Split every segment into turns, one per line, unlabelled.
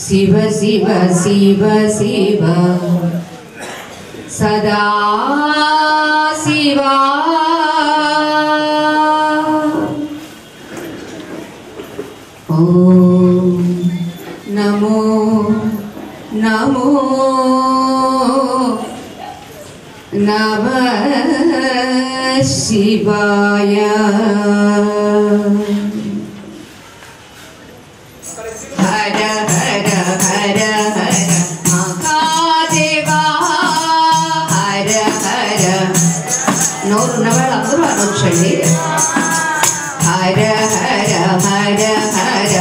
शिव शिव शिव शिव सदा शिवा ओम नमो नमो नमः शिवाय। हर हर हर हर महादेवा हर हर नोरुन्नवाळ्ळंदरू अनुचंడి हर हर हर हर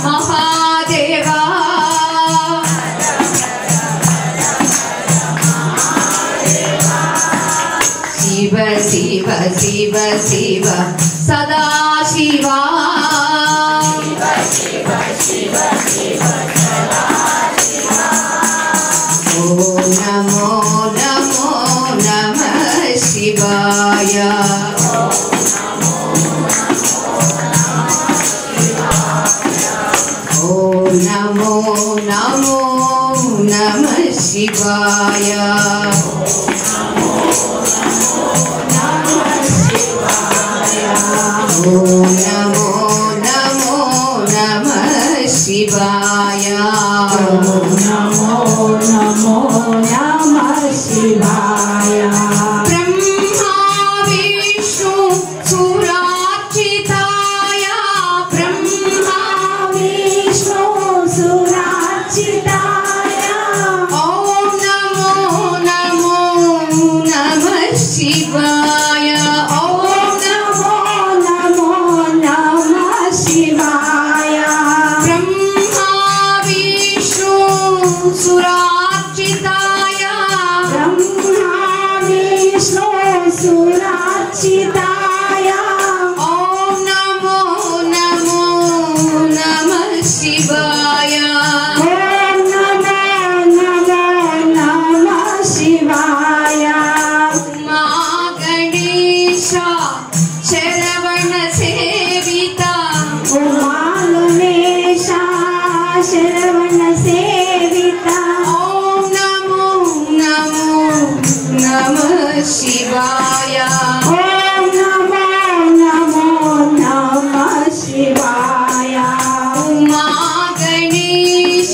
महादेवा शिव शिव शिव शिव सदा शिवा ओम नमो नमो नमः शिवाय। ओम नमो नमो नमः शिवाय। ओम नमो नमो नमः शिवाय।
नमो नमो नमः शिवाय।
ब्रह्मा विष्णु सुरार्चिताय ब्रह्मा
विष्णु सुरार्चिताय
ओम नमो नमो नमः शिवाय। ओम
नमो नमो नमः शिवाय।
ब्रह्मा विष्णु सुरार्चिताय
ब्रह्मा विष्णु सुरार्चिताय
ओम नमो नमो नमः शिवाय।
ओम नमो नमो नमः शिवाय।
उमा गणेश शरवण सेविता
उमा गणेश शरवण सेविता
ओम नमो नमो नमः शिवाय।
ओम नमो नमो नमः शिवाय।
उमा गणेश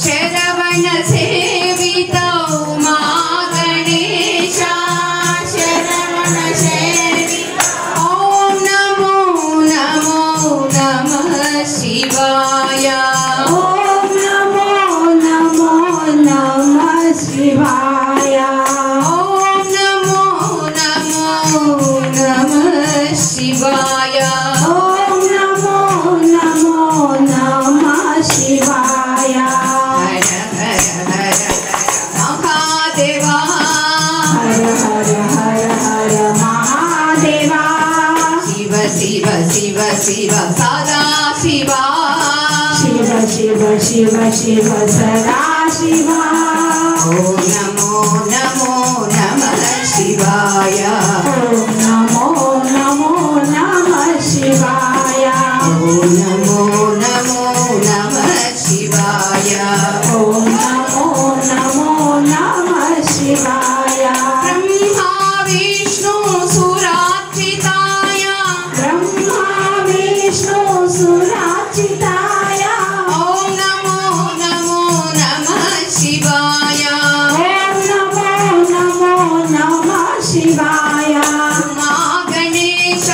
शरवण सेविता उमा गणेश शरवण सेविता ओम नमो नमो नमः शिवाय।
ओम नमो नमो नमः शिवाय।
ओम नमो नमो नमः शिवाय।
ओम नमो नमो नमः शिवाय।
हर हर हर महादेवा
हर हर हर हर महादेवा
शिव शिव शिव शिव सदा शिवा
शिव शिव शिव शिव सदा शिवा।
ओम नमो नमो नमः शिवाय।
ओम नमो नमो नमः शिवाय।
ओम नमो नमो नमः शिवाय।
ओम नमो नमो नमः शिवाय।
ब्रह्मा विष्णु सुरार्चिताय
ब्रह्मा विष्णु सुरार्चिताय
ओम नमो नमो नमः शिवाय।
ओम नमो नमो नमः शिवाय।
उमा गणेश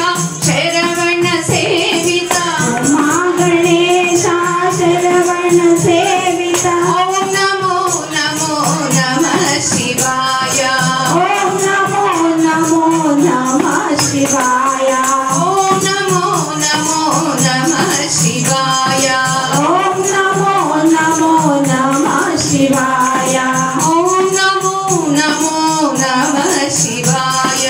शरवण सेविता
उमा गणेश शरवण सेविता
ओम नमो नमो नमः शिवाय।
ओम नमो नमो नमः शिवाय।
ओम नमो नमो नमः शिवाय।
ओम नमो नमो नमः शिवाय।
ओम नमो नमो नमः शिवाय।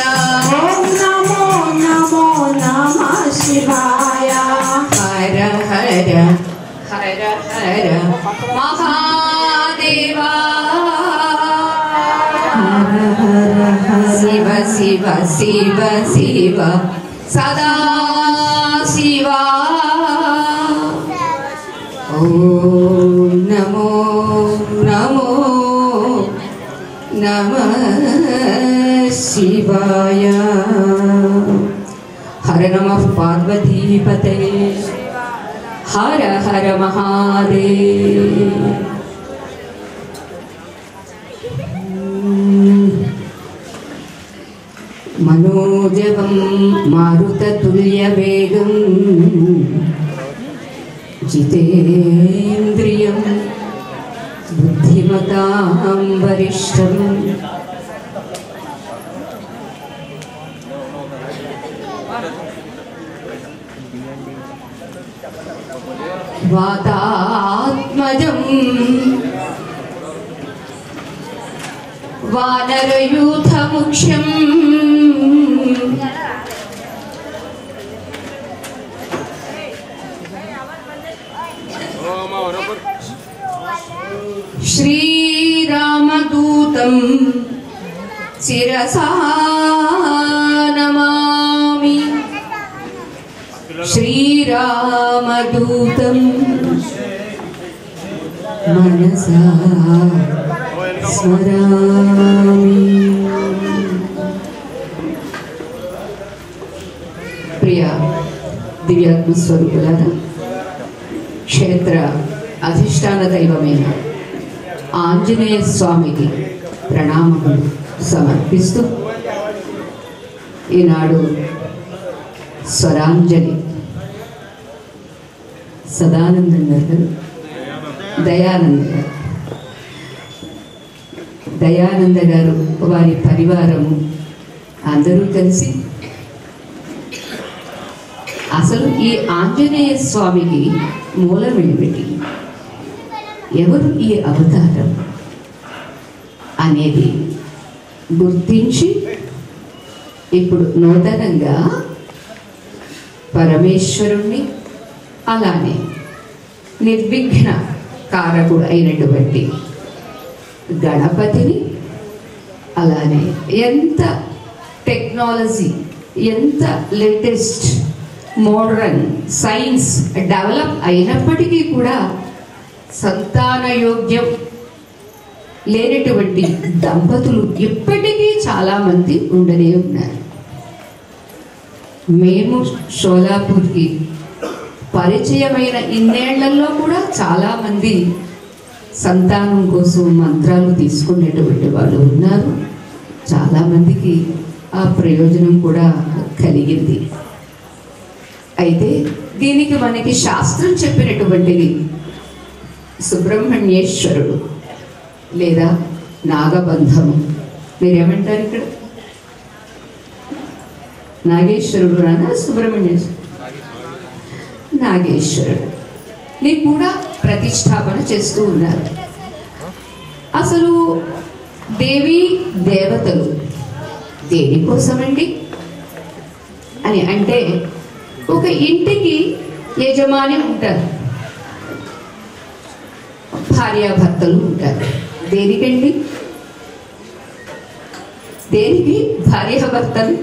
ओम नमो नमो नमः शिवाय।
हर हर हर हर महादेवा शिव शिव शिव शिव सदा शिवा ओम నమః శివాయ. హర నమః పార్వతీపతయే హర హర మహాదేవ్. మనోజవం మారుతతుల్యవేగం జితేంద్రియం బుద్ధిమతాం వరిష్టం. వాతాత్మజం వానరయూథముఖ్యం శ్రీరామదూతం శిరసా నమామి. శ్రీరామదూతం మనసా స్మరామి. ప్రియ దివ్యాత్మస్వరూపులారా, క్షేత్ర అధిష్టాన దైవమైన ఆంజనేయ స్వామికి ప్రణామములు సమర్పిస్తూ ఈనాడు స్వరాంజలి సదానందం గారు, దయానంద గారు వారి పరివారము అందరూ కలిసి అసలు ఈ ఆంజనేయ స్వామికి మూలం ఏమిటి, ఎవరు ఈ అవతారం అనేది గుర్తించి ఇప్పుడు నూతనంగా పరమేశ్వరుణ్ణి అలానే నిర్విఘ్న కారకుడు అయినటువంటి గణపతిని, అలానే ఎంత టెక్నాలజీ, ఎంత లేటెస్ట్ మోడర్న్ సైన్స్ డెవలప్ అయినప్పటికీ కూడా సంతానయోగ్యం లేనటువంటి దంపతులు ఇప్పటికీ చాలామంది ఉండనే ఉన్నారు. మేము షోలాపూర్కి పరిచయమైన ఇన్నేళ్లలో కూడా చాలామంది సంతానం కోసం మంత్రాలు తీసుకునేటువంటి వాళ్ళు ఉన్నారు. చాలామందికి ఆ ప్రయోజనం కూడా కలిగింది. అయితే దీనికి మనకి శాస్త్రం చెప్పినటువంటిది సుబ్రహ్మణ్యేశ్వరుడు లేదా నాగబంధము. మీరేమంటారు ఇక్కడ? నాగేశ్వరుడు అనా సుబ్రహ్మణ్యేశ్వరుడు? నాగేశ్వరుడు ని కూడా ప్రతిష్టాపన చేస్తూ ఉన్నారు. అసలు దేవి దేవతలు దేనికోసమండి అని అంటే, ఒక ఇంటికి యజమాని ఉంటారు, భార్యాభర్తలు ఉంటారు. దేనికండి? దేనికి భార్యాభర్తలు?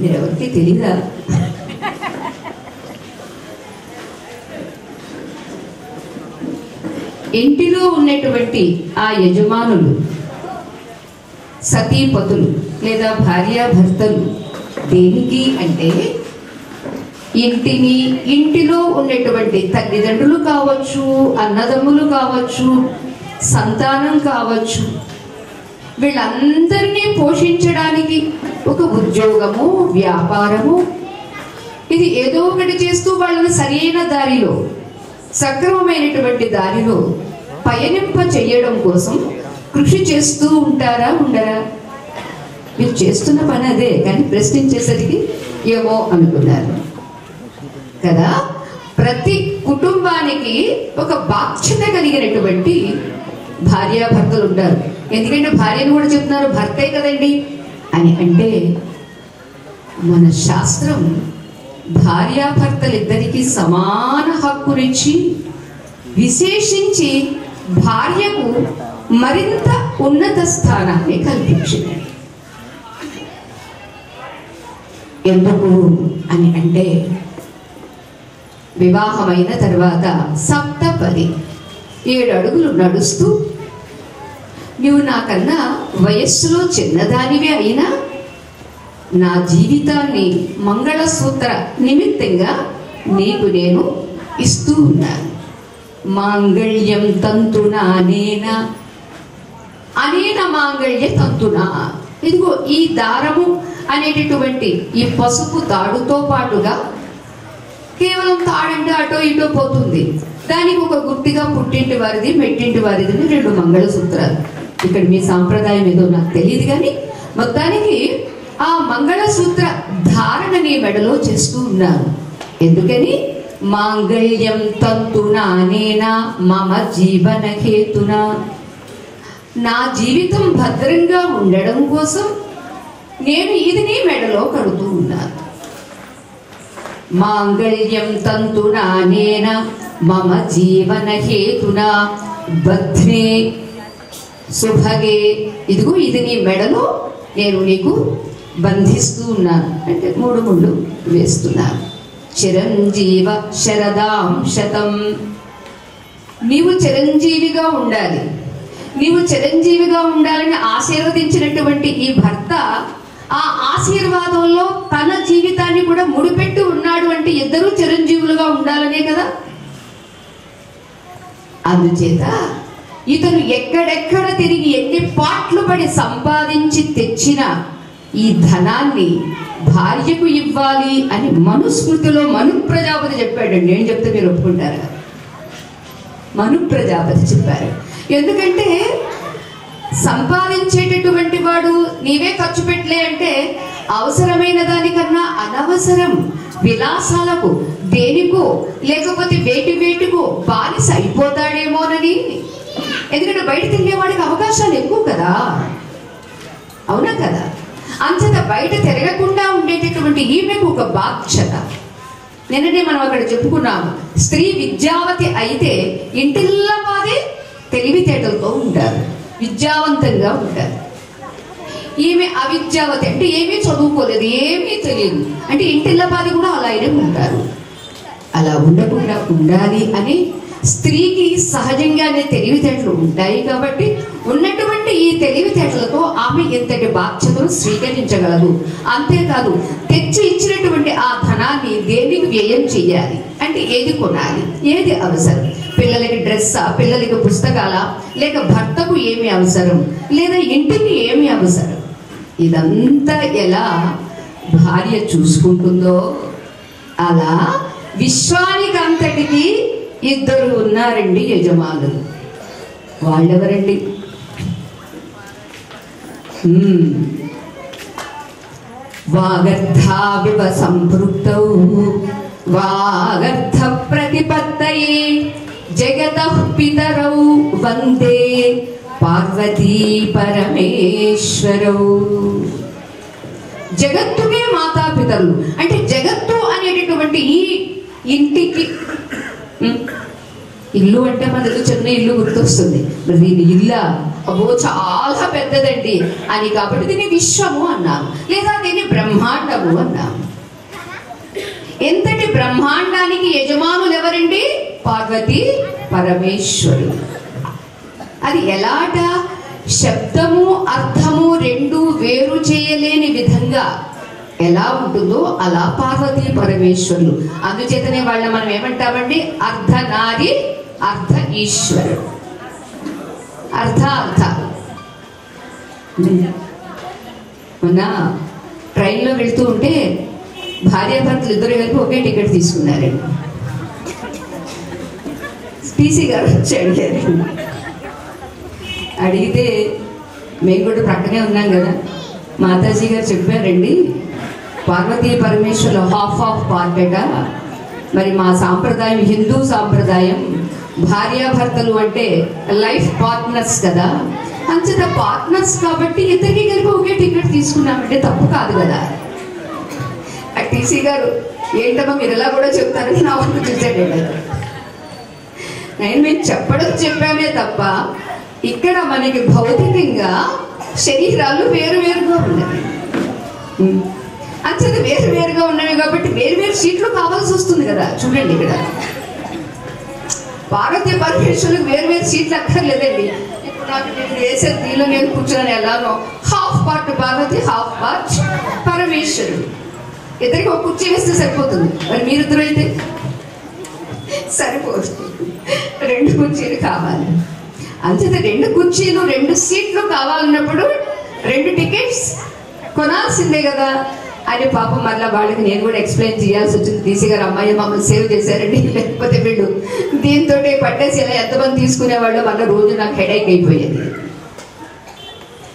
మీరు ఎవరికి తెలీదా? ఇంటిలో ఉన్నటువంటి ఆ యజమానులు సతీపతులు లేదా భార్యాభర్తలు దేనికి అంటే, ఇంటిని, ఇంటిలో ఉన్నటువంటి తల్లిదండ్రులు కావచ్చు, అన్నదమ్ములు కావచ్చు, సంతానం కావచ్చు, వీళ్ళందరినీ పోషించడానికి ఒక ఉద్యోగము, వ్యాపారము, ఇది ఏదో ఒకటి చేస్తూ వాళ్ళని సరైన దారిలో, సక్రమమైనటువంటి దారిలో పయనింప చేయడం కోసం కృషి చేస్తూ ఉంటారా, ఉండరా? మీరు చేస్తున్న పని అదే, కానీ ప్రశ్నించేసరికి ఏమో అనుకున్నారు కదా. ప్రతి కుటుంబానికి ఒక బాధ్యత కలిగినటువంటి భార్యాభర్తలు ఉంటారు. ఎందుకంటే భార్యను కూడా చెప్తున్నారు భర్తే కదండి అని అంటే, మన శాస్త్రం భార్యాభర్తలిద్దరికీ సమాన హక్కునిచ్చి విశేషించి భార్యకు మరింత ఉన్నత స్థానాన్ని కల్పించింది. ఎందుకు అని అంటే, వివాహమైన తర్వాత సప్తపది 7 అడుగులు నడుస్తూ నువ్వు నాకన్నా వయస్సులో చిన్నదానివే అయినా నా జీవితాన్ని మంగళసూత్ర నిమిత్తంగా నీకు నేను ఇస్తూ ఉన్నాను. మాంగళ్యం తంతునా అనేనా అనేన మాంగళ్య తంతునా. ఇదిగో ఈ దారము అనేటటువంటి ఈ పసుపు తాడుతో పాటుగా కేవలం తాడంటే అటో ఇటో పోతుంది. దానికి ఒక గుర్తిగా పుట్టింటి వారిది మెట్టింటి వారిది 2 మంగళసూత్రాలు. ఇక్కడ మీ సాంప్రదాయం ఏదో నాకు తెలియదు కానీ మొత్తానికి ఆ మంగళసూత్ర ధారణని మెడలో చేస్తూ ఉన్నాను. ఎందుకని మాంగళ్యం తంతునా అనేనా మమ జీవన హేతునా. నా జీవితం భద్రంగా ఉండడం కోసం నేను ఇది నీ మెడలో కడుతూ ఉన్నాను. మాంగళ్యం తంతునా అనేనా మమ జీవన హేతునా బధ్నే సుభగే. ఇదిగో ఇది నీ మెడలో నేను నీకు బంధిస్తూ ఉన్నాను అంటే 3 ముళ్ళు వేస్తున్నాను. చిరంజీవ శరదాం శతం. నీవు చిరంజీవిగా ఉండాలి. నీవు చిరంజీవిగా ఉండాలని ఆశీర్వదించినటువంటి ఈ భర్త ఆ ఆశీర్వాదంలో తన జీవితాన్ని కూడా ముడిపెట్టి ఉన్నాడు అంటే ఇద్దరూ చిరంజీవులుగా ఉండాలనే కదా. అందుచేత ఇతను ఎక్కడెక్కడ తిరిగి ఎన్ని పాట్లు పడి సంపాదించి తెచ్చిన ఈ ధనాన్ని భార్యకు ఇవ్వాలి అని మనుస్మృతిలో మను ప్రజాపతి చెప్పాడండి. నేను చెప్తే మీరు ఒప్పుకుంటారా? మను ప్రజాపతి చెప్పారు. ఎందుకంటే సంపాదించేటటువంటి వాడు నీవే ఖర్చు పెట్టలే అంటే అవసరమైన దానికన్నా అనవసరం విలాసాలకు దేనికో లేకపోతే వేటికో బానిస అయిపోతాడేమోనని. ఎందుకంటే బయట తిరిగేవాడికి అవకాశాలు ఎక్కువ కదా, అవునా కదా. అంతట బయట తిరగకుండా ఉండేటటువంటి ఈమెకు ఒక బాధ్యత. నిన్ననే మనం అక్కడ చెప్పుకున్నాము, స్త్రీ విద్యావతి అయితే ఇంటిల్లా వాదే తెలివితేటలతో ఉంటారు, విద్యావంతంగా ఉంటారు. ఈమె అవిద్యావతి అంటే ఏమీ చదువుకోలేదు, ఏమీ తెలియదు అంటే ఇంటిల్లపాది కూడా అలాగే ఉంటారు. అలా ఉండకుండా ఉండాలి అని స్త్రీకి సహజంగానే తెలివితేటలు ఉంటాయి కాబట్టి ఉన్నటువంటి ఈ తెలివితేటలతో ఆమె ఎంతటి బాధ్యతను స్వీకరించగలదు. అంతేకాదు తెచ్చి ఇచ్చినటువంటి ఆ ధనాన్ని దేనికి వ్యయం చేయాలి అంటే ఏది కొనాలి, ఏది అవసరం, పిల్లలకి డ్రెస్సా, పిల్లలకి పుస్తకాలా, లేక భర్తకు ఏమి అవసరం, లేదా ఇంటికి ఏమి అవసరం, ఇదంతా ఎలా భార్య చూసుకుంటుందో అలా విశ్వానికి అంతటికి 2 ఉన్నారండి యజమానులు. వాళ్ళెవరండి? వాగర్థావివ సంపృక్తౌ వాగర్థ ప్రతిపత్తయే జగతః పితరౌ వందే పార్వతీ పరమేశ్వరౌ. జగత్తుకే మాతాపితరులు అంటే జగత్తు అనేటటువంటి ఈ ఇంటికి, ఇల్లు అంటే మనకు చిన్న ఇల్లు గుర్తొస్తుంది, మరి దీని ఇల్లా అబ్బో చాలా పెద్దదండి అని, కాబట్టి దీన్ని విశ్వము అన్నాము, లేదా దీన్ని బ్రహ్మాండము అన్నాము. ఎంతటి బ్రహ్మాండానికి యజమానులు ఎవరండి? పార్వతీ పరమేశ్వరుడు. అది ఎలాట? శబ్దము అర్థము 2 వేరు చేయలేని విధంగా ఎలా ఉంటుందో అలా పార్వతీ పరమేశ్వరులు. అందుచేతనే వాళ్ళ మనం ఏమంటామండి? అర్ధనారి అర్ధ ఈశ్వరుడు. అర్ధ మొన్న ట్రైన్లో వెళ్తూ ఉంటే భార్యాభర్తలు 2 కలిపి ఒకే టికెట్ తీసుకున్నారండి. టీసీ గారు వచ్చి అడిగితే మేము కూడా ప్రక్కనే ఉన్నాం కదా, మాతాజీ గారు చెప్పారండి, పార్వతీ పరమేశ్వరులు హాఫ్ పార్టట. మరి మా సాంప్రదాయం హిందూ సాంప్రదాయం, భార్యాభర్తలు అంటే లైఫ్ పార్ట్నర్స్ కదా, అంచేత పార్ట్నర్స్ కాబట్టి 2 కలిపి ఒకే టికెట్ తీసుకున్నామంటే తప్పు కాదు కదా. ఆ టీసీ గారు ఏంటమ్మా మీరు ఎలా కూడా చెప్తారని నా వంతు చూసాడండి. మేము చెప్పామే తప్ప ఇక్కడ మనకి భౌతికంగా శరీరాలు వేరువేరుగా ఉన్నాయి. అంచేత వేరువేరుగా ఉన్నవి కాబట్టి వేరువేరు సీట్లు కావాల్సి వస్తుంది కదా. చూడండి ఇక్కడ పార్వతీ పరమేశ్వరులకు వేరువేరు సీట్లు అక్కర్లేదండి. ఇప్పుడు నాకు నేను వేసే దీనిలో నేను కూర్చొని ఎలానో half part Parvati half part పరమేశ్వరుడు. ఇద్దరికి ఒక కుర్చీ వేస్తే సరిపోతుంది, మరి మీరిద్దరు అయితే సరిపోదు, 2 కుర్చీలు కావాలి. అంచేత 2 కుర్చీలు 2 సీట్లు కావాలన్నప్పుడు 2 టికెట్స్ కొనాల్సిందే కదా అని పాపం మళ్ళీ వాళ్ళకి నేను కూడా ఎక్స్ప్లెయిన్ చేయాల్సి వచ్చింది. తీసి గారు అమ్మాయి మమ్మల్ని సేవ్ చేశారండి, లేకపోతే వీళ్ళు దీంతో పట్టేసి ఇలా ఎంతమంది తీసుకునేవాళ్ళు మళ్ళీ రోజు నాకు హెడేక్ అయిపోయేది.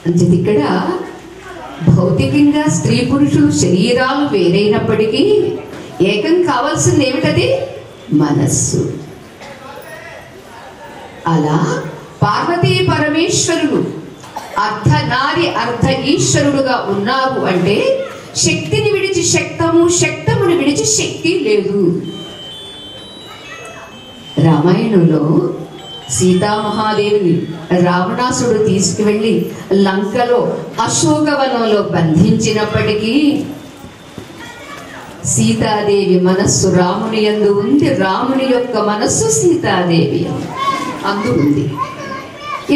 అంచేది ఇక్కడ భౌతికంగా స్త్రీ పురుషులు శరీరాలు వేరైనప్పటికీ ఏకం కావాల్సింది ఏమిటది? మనస్సు. అలా పార్వతీ పరమేశ్వరుడు అర్ధనారి అర్ధ ఈశ్వరుడుగా ఉన్నారు అంటే శక్తిని విడిచి శక్తము, శక్తమును విడిచి శక్తి లేదు. రామాయణంలో సీతామహాదేవిని రావణాసుడు తీసుకువెళ్ళి లంకలో అశోకవనంలో బంధించినప్పటికీ సీతాదేవి మనస్సు రాముని యందు ఉంది, రాముని యొక్క మనస్సు సీతాదేవి అందు ఉంది.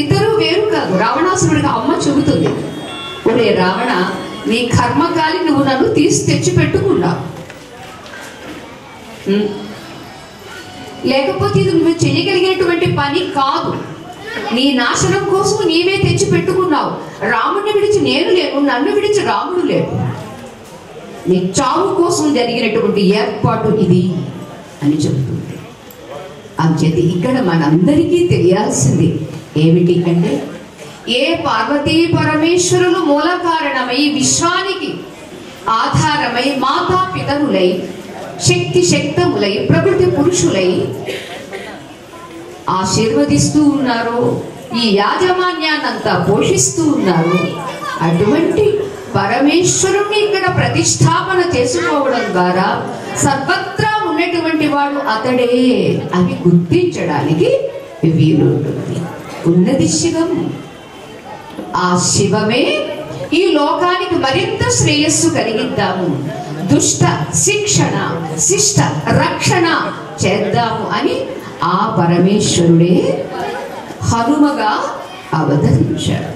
ఇద్దరు వేరు కాదు. రావణాసురుడికి అమ్మ చెబుతుంది, ఒరే రావణ, నీ కర్మకాలి నువ్వు నన్ను తీసి తెచ్చి పెట్టుకున్నావు, లేకపోతే ఇది నువ్వు చేయగలిగినటువంటి పని కాదు, నీ నాశనం కోసం నీవే తెచ్చి పెట్టుకున్నావు. రాముడిని విడిచి నేను లేను, నన్ను విడిచి రాముడు లేడు, నీ చావు కోసం జరిగినటువంటి ఏర్పాటు ఇది అని చెబుతుంది. అంచేత ఇక్కడ మనందరికీ తెలియాల్సింది ఏమిటి అంటే, ఏ పార్వతీ పరమేశ్వరులు మూల కారణమై విశ్వానికి ఆధారమై మాతా పితరులై శక్తి శక్తములై ప్రకృతి పురుషులై ఆశీర్వదిస్తూ ఉన్నారు, ఈ యాజమాన్యాన్నంతా పోషిస్తూ ఉన్నారు, అటువంటి పరమేశ్వరుణ్ణి ఇక్కడ ప్రతిష్టాపన చేసుకోవడం ద్వారా సర్వత్రా ఉన్నటువంటి వాడు అతడే అని గుర్తించడానికి వీలుంటుంది. ఉన్నది శివం, ఆ శివమే ఈ లోకానికి మరింత శ్రేయస్సు కలిగిద్దాము, దుష్ట శిక్షణ శిష్ట రక్షణ చేద్దాము అని ఆ పరమేశ్వరుడే హనుమగా అవతరించాడు.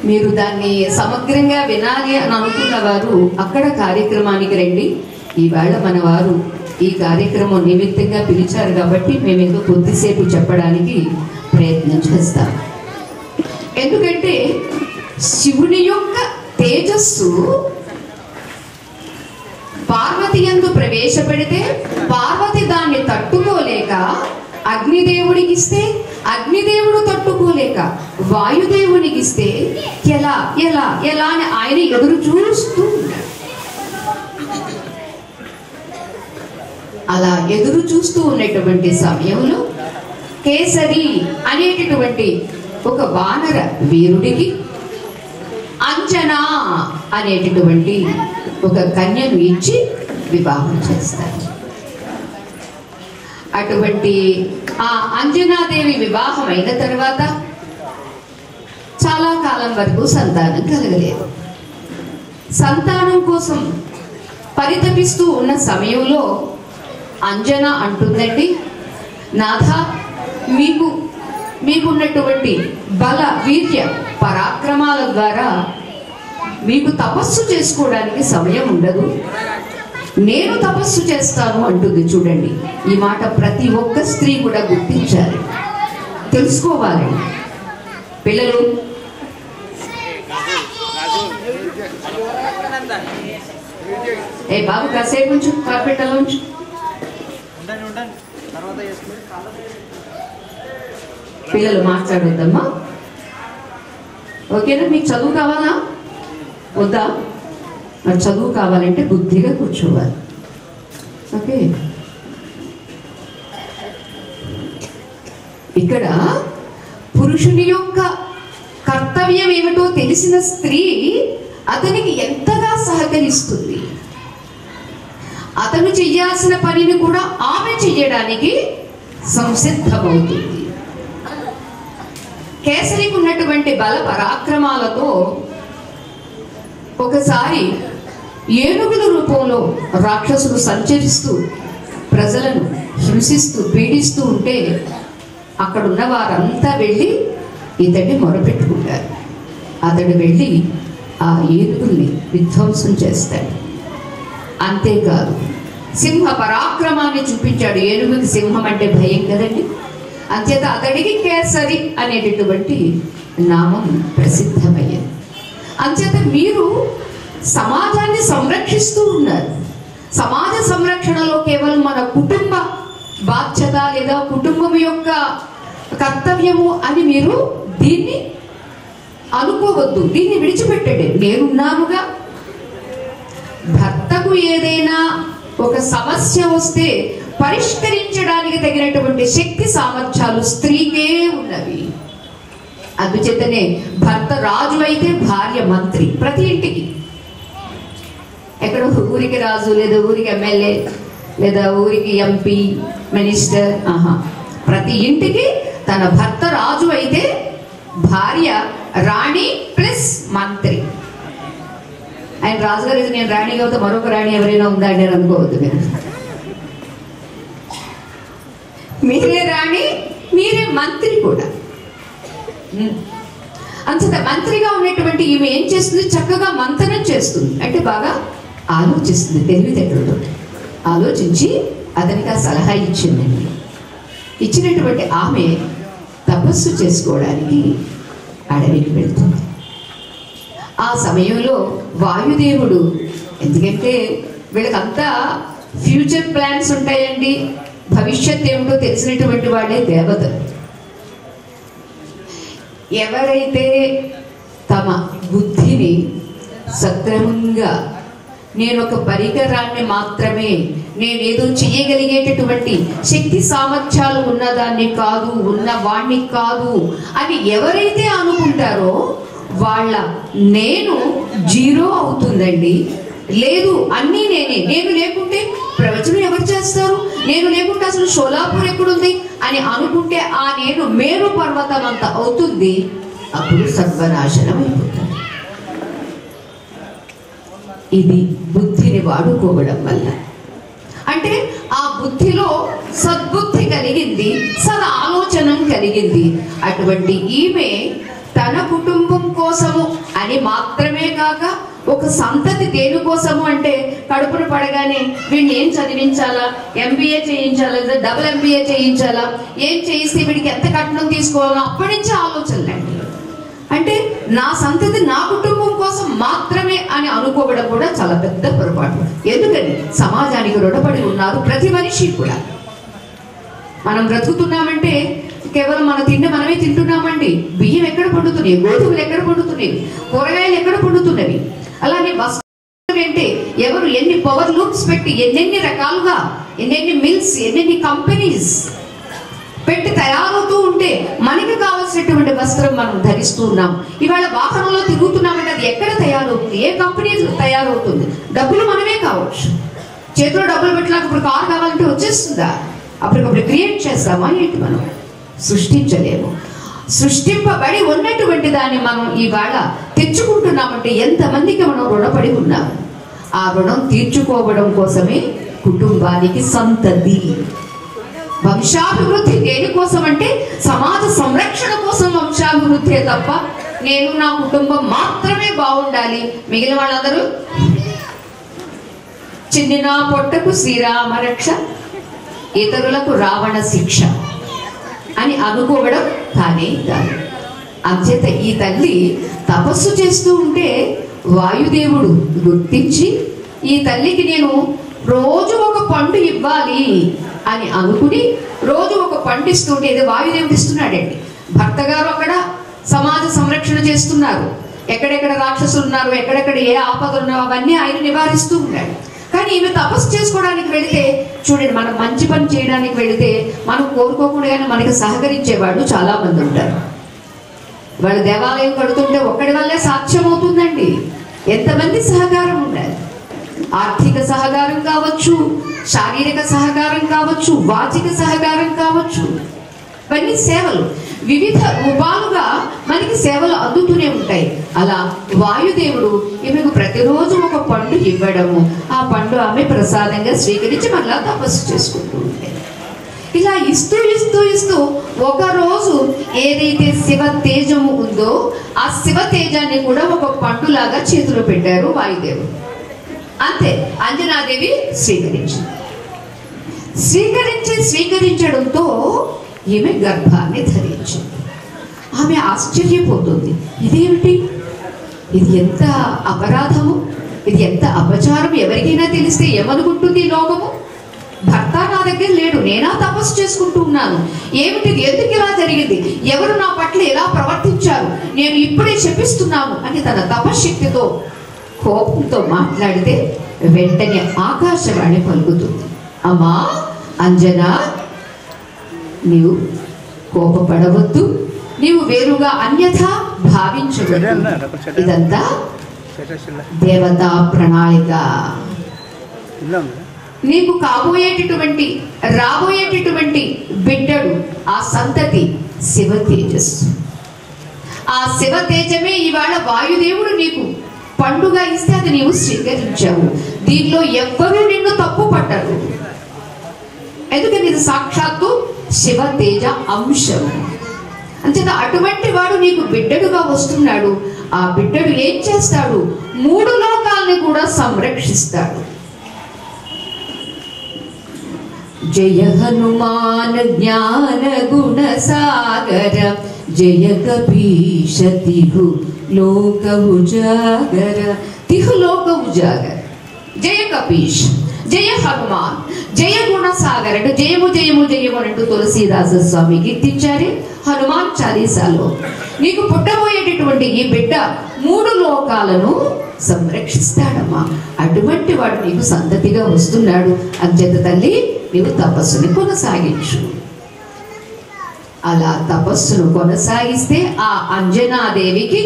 మీరు దాన్ని సమగ్రంగా వినాలి అని అనుకున్న వారు అక్కడ కార్యక్రమానికి రండి. ఈవేళ మన వారు ఈ కార్యక్రమం నిమిత్తంగా పిలిచారు కాబట్టి మేము ఏదో కొద్దిసేపు చెప్పడానికి ప్రయత్నం చేస్తాం. ఎందుకంటే శివుని యొక్క తేజస్సు పార్వతి యందు ప్రవేశపెడితే పార్వతి దాన్ని తట్టుకోలేక అగ్నిదేవుడికి ఇస్తే అగ్నిదేవుడు తట్టుకోలేక వాయుదేవునికి ఇస్తే ఎలా ఎలా ఎలా అని ఆయన ఎదురు చూస్తూ ఉన్నాడు. అలా ఎదురు చూస్తూ ఉన్నటువంటి సమయంలో కేసరి అనేటటువంటి ఒక వానర వీరుడికి అంజనా అనేటటువంటి ఒక కన్యను ఇచ్చి వివాహం చేస్తారు. అటువంటి ఆ అంజనాదేవి వివాహం అయిన తర్వాత చాలా కాలం వరకు సంతానం కలగలేదు. సంతానం కోసం పరితపిస్తూ ఉన్న సమయంలో అంజన అంటుందండి, నాథ, మీకున్నటువంటి బల వీర్య పరాక్రమాల ద్వారా మీకు తపస్సు చేసుకోవడానికి సమయం ఉండదు, నేను తపస్సు చేస్తాను అంటుంది. చూడండి, ఈ మాట ప్రతి ఒక్క స్త్రీ కూడా గుర్తించాలి, తెలుసుకోవాలి. పిల్లలు ఏ బాబు కాసేపు ఉంచు, కార్పెట్టలో ఉంచు. పిల్లలు మాట్లాడొద్దమ్మా, ఓకేనా? మీకు చదువు కావాలా వద్దా? మరి చదువు కావాలంటే బుద్ధిగా కూర్చోవాలి, ఓకే? ఇక్కడ పురుషుని యొక్క కర్తవ్యం ఏమిటో తెలిసిన స్త్రీ అతనికి ఎంతగా సహకరిస్తుంది. అతను చెయ్యాల్సిన పనిని కూడా ఆమె చెయ్యడానికి సంసిద్ధమవుతుంది. కేసరికి ఉన్నటువంటి బల పరాక్రమాలతో ఒకసారి ఏనుగుల రూపంలో రాక్షసులు సంచరిస్తూ ప్రజలను హింసిస్తూ పీడిస్తూ ఉంటే అక్కడున్న వారంతా వెళ్ళి ఇతన్ని మొరపెట్టుకుంటారు. అతడు వెళ్ళి ఆ ఏనుగుల్ని విధ్వంసం చేస్తాడు. అంతేకాదు సింహ పరాక్రమాన్ని చూపించాడు. ఏనుగుకి సింహం అంటే భయం కదండి. అంచేత అతడికి కేసరి అనేటటువంటి నామం ప్రసిద్ధమయ్యింది. అంచేత మీరు సమాజాన్ని సంరక్షిస్తూ ఉన్నారు. సమాజ సంరక్షణలో కేవలం మన కుటుంబ బాధ్యత లేదా కుటుంబం యొక్క కర్తవ్యము అని మీరు దీన్ని అనుకోవద్దు. దీన్ని విడిచిపెట్టండి. నేనున్నానుగా. భర్తకు ఏదైనా ఒక సమస్య వస్తే పరిష్కరించడానికి తగినటువంటి శక్తి సామర్థ్యాలు స్త్రీకే ఉన్నవి. అందుచేతనే భర్త రాజు అయితే భార్య మంత్రి. ప్రతి ఇంటికి ఎక్కడ ఊరికి రాజు లేదా ఊరికి ఎమ్మెల్యే లేదా ఊరికి ఎంపీ మినిస్టర్, ప్రతి ఇంటికి తన భర్త రాజు అయితే భార్య రాణి ప్లస్ మంత్రి. ఆయన రాజుగారు అయితే నేను రాణి కాబట్టి మరొక రాణి ఎవరైనా ఉందా అని అనుకోవద్దు. మీరే రాణి, మీరే మంత్రి కూడా. అంతట మంత్రిగా ఉన్నటువంటి ఈమె ఏం చేస్తుంది? చక్కగా మంతనం చేస్తుంది. అంటే బాగా ఆలోచిస్తుంది. తెలివితేటలతో ఆలోచించి అతనికి ఆ సలహా ఇచ్చిందండి. ఇచ్చినటువంటి ఆమె తపస్సు చేసుకోవడానికి అడవికి వెళ్తుంది. ఆ సమయంలో వాయుదేవుడు, ఎందుకంటే వీళ్ళకంతా ఫ్యూచర్ ప్లాన్స్ ఉంటాయండి, భవిష్యత్ ఏమిటో తెలిసినటువంటి వాళ్ళే దేవతలు. ఎవరైతే తమ బుద్ధిని సక్రమంగా నేను ఒక పరికరాన్ని మాత్రమే, నేనేదో చేయగలిగేటటువంటి శక్తి సామర్థ్యాలు ఉన్నదాన్ని కాదు, ఉన్నవాణ్ణి కాదు అని ఎవరైతే అనుకుంటారో వాళ్ళ నేను జీరో అవుతుందండి. లేదు అన్నీ నేనే, నేను లేకుంటే ప్రవచనం ఎవరు చేస్తారు, నేను లేకుంటే అసలు షోలాపూర్ ఎక్కడుంది అని అనుకుంటే ఆ నేను మేరు పర్వతం అంత అవుతుంది. అప్పుడు సర్వనాశనం అయిపోతుంది. ఇది బుద్ధిని వాడుకోవడం వల్ల. అంటే ఆ బుద్ధిలో సద్బుద్ధి కలిగింది, సద్ ఆలోచన కలిగింది. అటువంటి ఈమె తన కుటుంబం కోసము అని మాత్రమే కాక ఒక సంతతి దేనికోసము అంటే కడుపును పడగానే వీడిని ఏం చదివించాలా, ఎంబీఏ చేయించాలా, డబుల్ ఎంబీఏ చేయించాలా, ఏం చేయిస్తే వీడికి ఎంత కట్నం తీసుకోవాలో అప్పటి నుంచి ఆలోచనలండి. అంటే నా సంతతి నా కుటుంబం కోసం మాత్రమే అని అనుకోవడం కూడా చాలా పెద్ద పొరపాటు. ఎందుకని సమాజానికి రుణపడి ఉన్నారు ప్రతి మనిషి కూడా. మనం బ్రతుకుతున్నామంటే కేవలం మన తిండి మనమే తింటున్నామండి. బియ్యం ఎక్కడ పండుతున్నాయి, గోధుమలు ఎక్కడ పండుతున్నాయి, కూరగాయలు ఎక్కడ పండుతున్నవి. అలానే వస్త్రం ఏంటి, ఎవరు ఎన్ని పవర్ లూప్స్ పెట్టి ఎన్నెన్ని రకాలుగా ఎన్నెన్ని మిల్స్ ఎన్నెన్ని కంపెనీస్ పెట్టి తయారవుతూ ఉంటే మనకి కావాల్సినటువంటి వస్త్రం మనం ధరిస్తూ ఉన్నాం. ఇవాళ వాహనంలో తిరుగుతున్నామంటే అది ఎక్కడ తయారవుతుంది, ఏ కంపెనీ తయారవుతుంది. డబ్బులు మనమే కావచ్చు, చేతిలో డబ్బులు పెట్టినాక ఇప్పుడు కారు కావాలంటే వచ్చేస్తుందా? అప్పటికప్పుడు క్రియేట్ చేస్తామా ఏంటి? మనం సృష్టించలేము. సృష్టింపబడి ఉన్నటువంటి దాన్ని మనం ఇవాళ తెచ్చుకుంటున్నామంటే ఎంతమందికి మనం రుణపడి ఉన్నాము. ఆ రుణం తీర్చుకోవడం కోసమే కుటుంబానికి సంతతి, వంశాభివృద్ధి. దేనికోసం అంటే సమాజ సంరక్షణ కోసం వంశాభివృద్ధి తప్ప నేను నా కుటుంబం మాత్రమే బాగుండాలి, మిగిలిన వాళ్ళందరూ చిన్న పొట్టకు శ్రీరామ రక్ష, ఇతరులకు రావణ శిక్ష అని అనుకోవడం కానే కాదు. అంచేత ఈ తల్లి తపస్సు చేస్తూ ఉంటే వాయుదేవుడు గుర్తించి ఈ తల్లికి నేను రోజు ఒక పండు ఇవ్వాలి అని అనుకుని రోజు ఒక పండు ఇస్తుంటే ఇది వాయుదేవుడు ఇస్తున్నాడండి. భర్త గారు అక్కడ సమాజ సంరక్షణ చేస్తున్నారు. ఎక్కడెక్కడ రాక్షసులు ఉన్నారు, ఎక్కడెక్కడ ఏ ఆపదలు ఉన్నాయో అవన్నీ ఆయన నివారిస్తూ ఉన్నాడు. కానీ ఈమె తపస్సు చేసుకోవడానికి వెళితే చూడండి, మనం మంచి పని చేయడానికి వెళితే మనం కోరుకోకుండానే మనకి సహకరించేవాళ్ళు చాలా మంది ఉంటారు. వాళ్ళు దేవాలయం కడుతుంటే ఒక్కడి వల్లే సాధ్యమవుతుందండి. ఎంతమంది సహకారం ఉండాలి. ఆర్థిక సహకారం కావచ్చు, శారీరక సహకారం కావచ్చు, వాచిక సహకారం కావచ్చు. ఇవన్నీ సేవలు వివిధ రూపాలుగా మనకి సేవలు అందుతూనే ఉంటాయి. అలా వాయుదేవుడు ఈమెకు ప్రతిరోజు ఒక పండు ఇవ్వడము, ఆ పండు ఆమె ప్రసాదంగా స్వీకరించి మళ్ళా తపస్సు చేసుకుంటూ ఉంటాయి. ఇలా ఇస్తూ ఇస్తూ ఇస్తూ ఒకరోజు ఏదైతే శివ తేజము ఉందో ఆ శివ తేజాన్ని కూడా ఒక పండులాగా చేతిలో పెట్టారు వాయుదేవుడు. అంతే, అంజనాదేవి స్వీకరించడంతో ఈమె గర్భాన్ని ధరించింది. ఆమె ఆశ్చర్యపోతుంది, ఇదేమిటి, ఇది ఎంత అపరాధము, ఇది ఎంత అపచారం, ఎవరికైనా తెలిస్తే ఏమనుకుంటుంది లోకము? భర్త నా దగ్గర లేడు, నేనా తపస్సు చేసుకుంటూ ఉన్నాను, ఏమిటిది, ఎందుకు ఇలా జరిగింది, ఎవరు నా పట్ల ఎలా ప్రవర్తించారు, నేను ఇప్పుడే శపిస్తున్నాను అని తన తపశక్తితో కోపంతో మాట్లాడితే వెంటనే ఆకాశవాణి పలుకుతుంది, అమ్మా అంజనా, నీవు కోపపడవద్దు, నీవు వేరుగా అన్యథా భావించవద్దు, ఇదంతా దేవతా ప్రణాళిక. నీకు రాబోయేటటువంటి బిడ్డడు, ఆ సంతతి శివ తేజస్సు. ఆ శివ తేజమే ఇవాళ వాయుదేవుడు నీకు పండుగ ఇస్తే అది నీవు స్వీకరించావు. దీనిలో ఎవ్వరూ నిన్ను తప్పు పట్టరు, ఎందుకని ఇది సాక్షాత్తు శివ తేజ అంశం. అంచేత అటువంటి వాడు నీకు బిడ్డడుగా వస్తున్నాడు. ఆ బిడ్డడు ఏం చేస్తాడు, 3 లోకాల్ని కూడా సంరక్షిస్తాడు. జయ హనుమాన్ జ్ఞాన గుణ సాగర, జయ కపీశ తిహు లోక ఉజాగర. తిహు లోక ఉజాగర, జయ కపీశ, జయ హనుమాన్, జయ గుణ సాగర్ అంటే జయము జయము జయము అంటూ తులసీదాస స్వామి కీర్తించారే హనుమాన్ చాలీసాలో. నీకు పుట్టబోయేటటువంటి ఈ బిడ్డ 3 లోకాలను సంరక్షిస్తాడమ్మా. అటువంటి వాడు నీకు సంతతిగా వస్తున్నాడు. అంచేత తల్లి, నీవు తపస్సుని కొనసాగించు. అలా తపస్సును కొనసాగిస్తే ఆ అంజనాదేవికి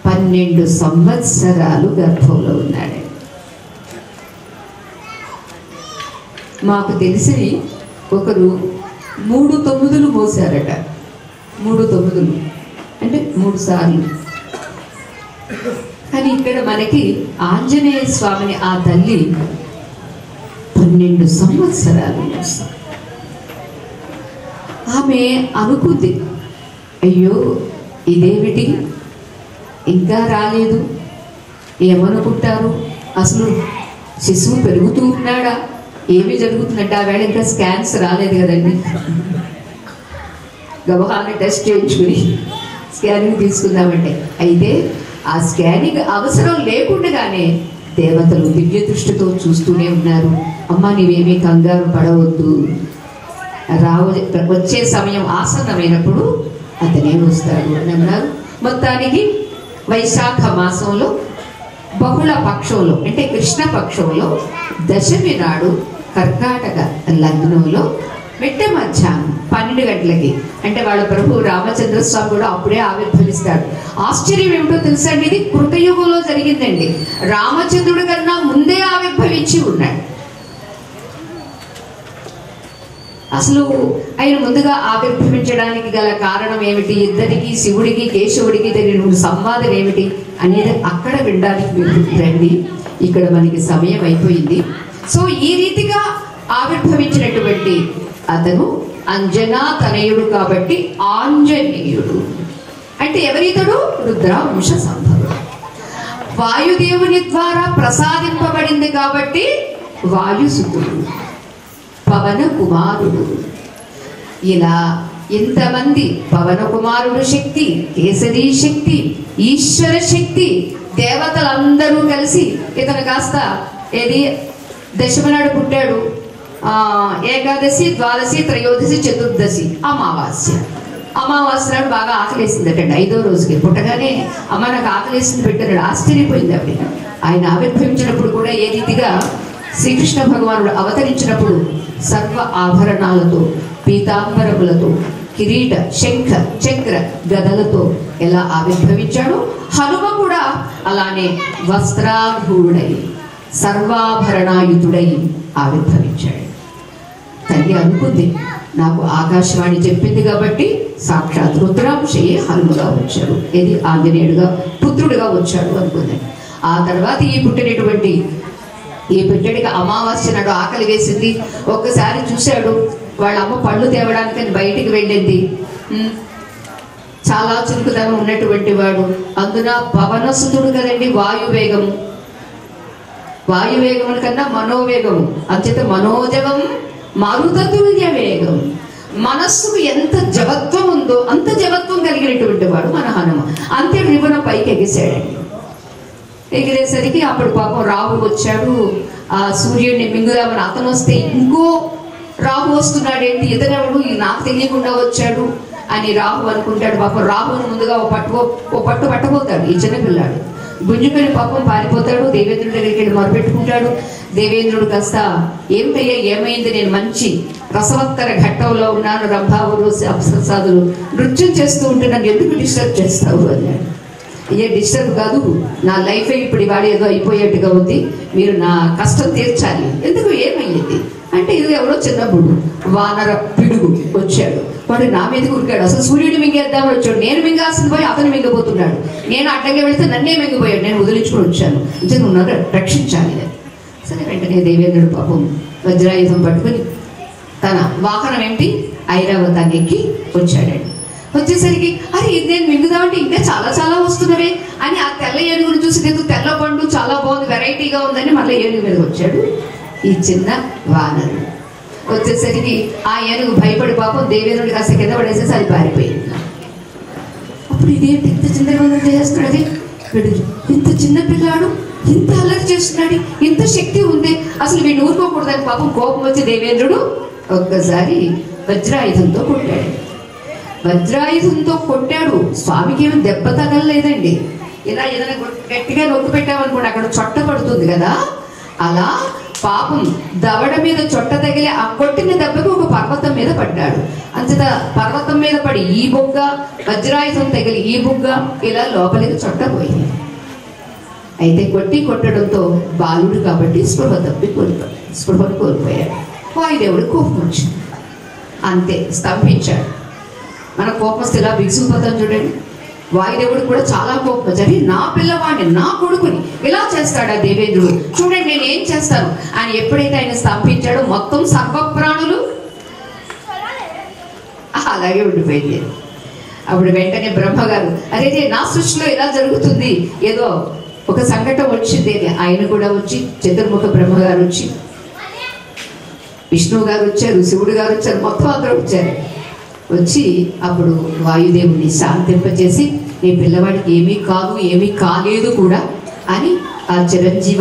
12 సంవత్సరాలు గర్భంలో ఉన్నాడు. మాకు తెలిసి ఒకరు 3 9 మోసారట. 3 9 అంటే 3 సార్లు. కానీ ఇక్కడ మనకి ఆంజనేయ స్వామిని ఆ తల్లి 12 సంవత్సరాలు మోసారు. ఆమె అనుకుంది, అయ్యో ఇదేమిటి, ఇంకా రాలేదు, ఏమనుకుంటారు, అసలు శిశువు పెరుగుతూ ఉన్నాడా, ఏమి జరుగుతుందంటే ఆ వేళ ఇంకా స్కాన్స్ రాలేదు కదండి. గబహాన్ని టెస్ట్ చేయించుకుని స్కానింగ్ తీసుకుందామంటే, అయితే ఆ స్కానింగ్ అవసరం లేకుండానే దేవతలు దివ్య దృష్టితో చూస్తూనే ఉన్నారు. అమ్మ నీవేమీ కంగారు పడవద్దు, వచ్చే సమయం ఆసన్నమైనప్పుడు అతనే వస్తాడు అని అన్నారు. మొత్తానికి వైశాఖ మాసంలో బహుళ పక్షంలో అంటే కృష్ణ పక్షంలో దశమి నాడు కర్కాటక లగ్నంలో మిట్ట మధ్యాహ్నం 12 గంటలకి అంటే వాళ్ళ ప్రభు రామచంద్ర స్వామి కూడా అప్పుడే ఆవిర్భవిస్తాడు. ఆశ్చర్యం ఏమిటో తెలుసా అండి, ఇది కృతయుగంలో జరిగిందండి. రామచంద్రుడి కన్నా ముందే ఆవిర్భవించి ఉన్నాడు. అసలు ఆయన ముందుగా ఆవిర్భవించడానికి గల కారణం ఏమిటి, ఇద్దరికి శివుడికి కేశవుడికి జరిగిన సంవాదం ఏమిటి అనేది అక్కడ వినడానికి మీరు రండి. ఇక్కడ మనకి సమయం అయిపోయింది. సో ఈ రీతిగా ఆవిర్భవించినటువంటి అతను అంజనా తనయుడు కాబట్టి ఆంజనేయుడు. అంటే ఎవరితడు, రుద్రవంశ సంభవుడు. వాయుదేవుని ద్వారా ప్రసాదింపబడింది కాబట్టి వాయుసుతుడు, పవన కుమారుడు. ఇలా ఇంతమంది పవన కుమారుడు శక్తి, కేసరి శక్తి, ఈశ్వర శక్తి, దేవతలందరూ కలిసి ఇతను కాస్త ఏది దశమి నాడు పుట్టాడు. ఏకాదశి, ద్వాదశి, త్రయోదశి, చతుర్దశి, అమావాస్య. అమావాస్య నాడు బాగా ఆకలేసిందటండి. 5వ రోజుకి పుట్టగానే అమ్మ నాకు ఆకలేసింది పెట్టాడు. ఆశ్చర్యపోయింది ఆవిడ. ఆయన ఆవిర్భవించినప్పుడు కూడా ఏ రీతిగా శ్రీకృష్ణ భగవానుడు అవతరించినప్పుడు సర్వ ఆభరణాలతో, పీతాంబరములతో, కిరీట, శంఖ, చక్ర, గదలతో ఎలా ఆవిర్భవించాడో హనుమ కూడా అలానే వస్త్రాభూడై సర్వాభరణాయుతుడై ఆవిర్భవించాడు. తల్లి అనుకుంది, నాకు ఆకాశవాణి చెప్పింది కాబట్టి సాక్షాత్ రుద్రాంశయే హనుమగా వచ్చాడు, ఇది ఆంజనేయుడుగా పుత్రుడిగా వచ్చాడు అనుకుంది. ఆ తర్వాత ఈ పుట్టినటువంటి ఈ బిడ్డడికి అమావాస్య నాడు ఆకలి వేసింది. ఒక్కసారి చూశాడు, వాళ్ళ అమ్మ పళ్ళు తేవడానికని బయటికి వెళ్ళింది. చాలా చురుకుదనం ఉన్నటువంటి వాడు, అందున పవనసుతుడు కదండి, వాయువేగము కన్నా మనోవేగము, అంచేత మనోజవం మరుతతుల్య వేగం. మనస్సుకు ఎంత జవత్వం ఉందో అంత జవత్వం కలిగినటువంటి వాడు మన హనుమ. అంతే రివన పైకి ఎగిసాడండి. ఎగిరేసరికి అప్పుడు పాపం రాహు వచ్చాడు. ఆ సూర్యుడిని మింగుదామని అతను వస్తే ఇంకో రాహు వస్తున్నాడేంటి, ఇతనెవడు నాకు తెలియకుండా వచ్చాడు అని రాహు అనుకుంటాడు. పాపం రాహుని ముందుగా ఓ పట్టు పట్టబోతాడు ఈ చిన్నపిల్లాడు. గుంజుకొని పాపం పారిపోతాడు. దేవేంద్రుడి దగ్గరికి వెళ్ళి మొరపెట్టుకుంటాడు. దేవేంద్రుడు కాస్త ఏమిటయ్యా ఏమైంది, నేను మంచి రసవత్తర ఘట్టంలో ఉన్నాను, రంభావులు అప్సరసాదులు నృత్యం చేస్తూ ఉంటే నన్ను ఎందుకు డిస్టర్బ్ చేస్తావు అన్నాడు. అయ్యే డిస్టర్బ్ కాదు, నా లైఫే ఇప్పుడు ఇవాళ ఏదో అయిపోయేట్టుగా ఉంది, మీరు నా కష్టం తీర్చాలి. ఎందుకు ఏమయ్యింది అంటే, ఇది ఎవరో చిన్నప్పుడు వానర పిడుగు వచ్చాడు, వాడు నా మీద ఉరికాడు. అసలు సూర్యుడు మింగేద్దామని వచ్చాడు, నేను మింగాల్సింది పోయి అతను మింగబోతున్నాడు. నేను అడ్డంగా వెళితే నన్నే మింగిపోయాడు, నేను వదిలించుకొని వచ్చాను, అంటే నువ్వు నన్ను రక్షించాలి. సరే, వెంటనే దేవేంద్రుడు పాపం వజ్రాయుధం పట్టుకుని తన వాహనం ఏంటి ఐరావతాన్ని ఎక్కి వచ్చాడండి. వచ్చేసరికి అరే ఇది నేను మింగుదామంటే ఇంకా చాలా చాలా వస్తున్నవే అని ఆ తెల్ల ఏనుగును చూసి, నేను తెల్ల పండు చాలా బాగుంది, వెరైటీగా ఉందని మళ్ళీ ఏనుగు మీద వచ్చాడు ఈ చిన్న వానరుడు. వచ్చేసరికి ఆ ఏనుగు భయపడి పాపం దేవేంద్రుడి కాస్త కింద పడేసేసి అది పారిపోయింది. అప్పుడు ఇదేంటి ఇంత చిన్న చేస్తున్నాడు, అది ఇంత చిన్న పిల్లాడు ఇంత అల్లరి చేస్తున్నాడు, ఇంత శక్తి ఉంది, అసలు వీడిని ఊరుకోకూడదని పాపం కోపం వచ్చి దేవేంద్రుడు ఒక్కసారి వజ్రాయుధంతో కొట్టాడు. వజ్రాయుధంతో కొట్టాడు. స్వామికి ఏమి దెబ్బ తగలలేదండి. ఇలా ఏదైనా గట్టిగా నొక్కి పెట్టామనుకోండి అక్కడ చొట్ట పడుతుంది కదా, అలా పాపం దవడ మీద చొట్ట తగిలి ఆ కొట్టిన దెబ్బకి ఒక పర్వతం మీద పడ్డాడు. అంతేత పర్వతం మీద పడి ఈ బొగ్గ, వజ్రాయుధం తగిలి ఈ బొగ్గ ఇలా లోపలికి చొట్ట పోయింది. అయితే కొట్టడంతో బాలుడు కాబట్టి స్పృహను కోల్పోయాడు. వాయుదేవుడు కోపం వచ్చింది, అంతే స్తంభించాడు. మన కోపం ఇలా బిగుసుకుపోతాం చూడండి. వాయుదేవుడు కూడా చాలా కోపం వచ్చి, నా పిల్లవాడిని, నా కొడుకుని ఇలా చేస్తాడా దేవేంద్రుడు, చూడండి నేను ఏం చేస్తాను అని ఎప్పుడైతే ఆయన స్తంభించాడో మొత్తం సర్వప్రాణులు అలాగే ఉండిపోయింది. అప్పుడు వెంటనే బ్రహ్మగారు, అదే నా సృష్టిలో ఇలా జరుగుతుంది, ఏదో ఒక సంఘటన వచ్చింది. ఆయన కూడా వచ్చి, చతుర్ముఖ బ్రహ్మగారు వచ్చి, విష్ణువు గారు వచ్చారు, శివుడు గారు వచ్చారు, మొత్తం అందరూ వచ్చారు. వచ్చి అప్పుడు వాయుదేవుని శాంతింపచేసి, నీ పిల్లవాడికి ఏమీ కాదు, ఏమీ కాలేదు కూడా అని ఆ చిరంజీవ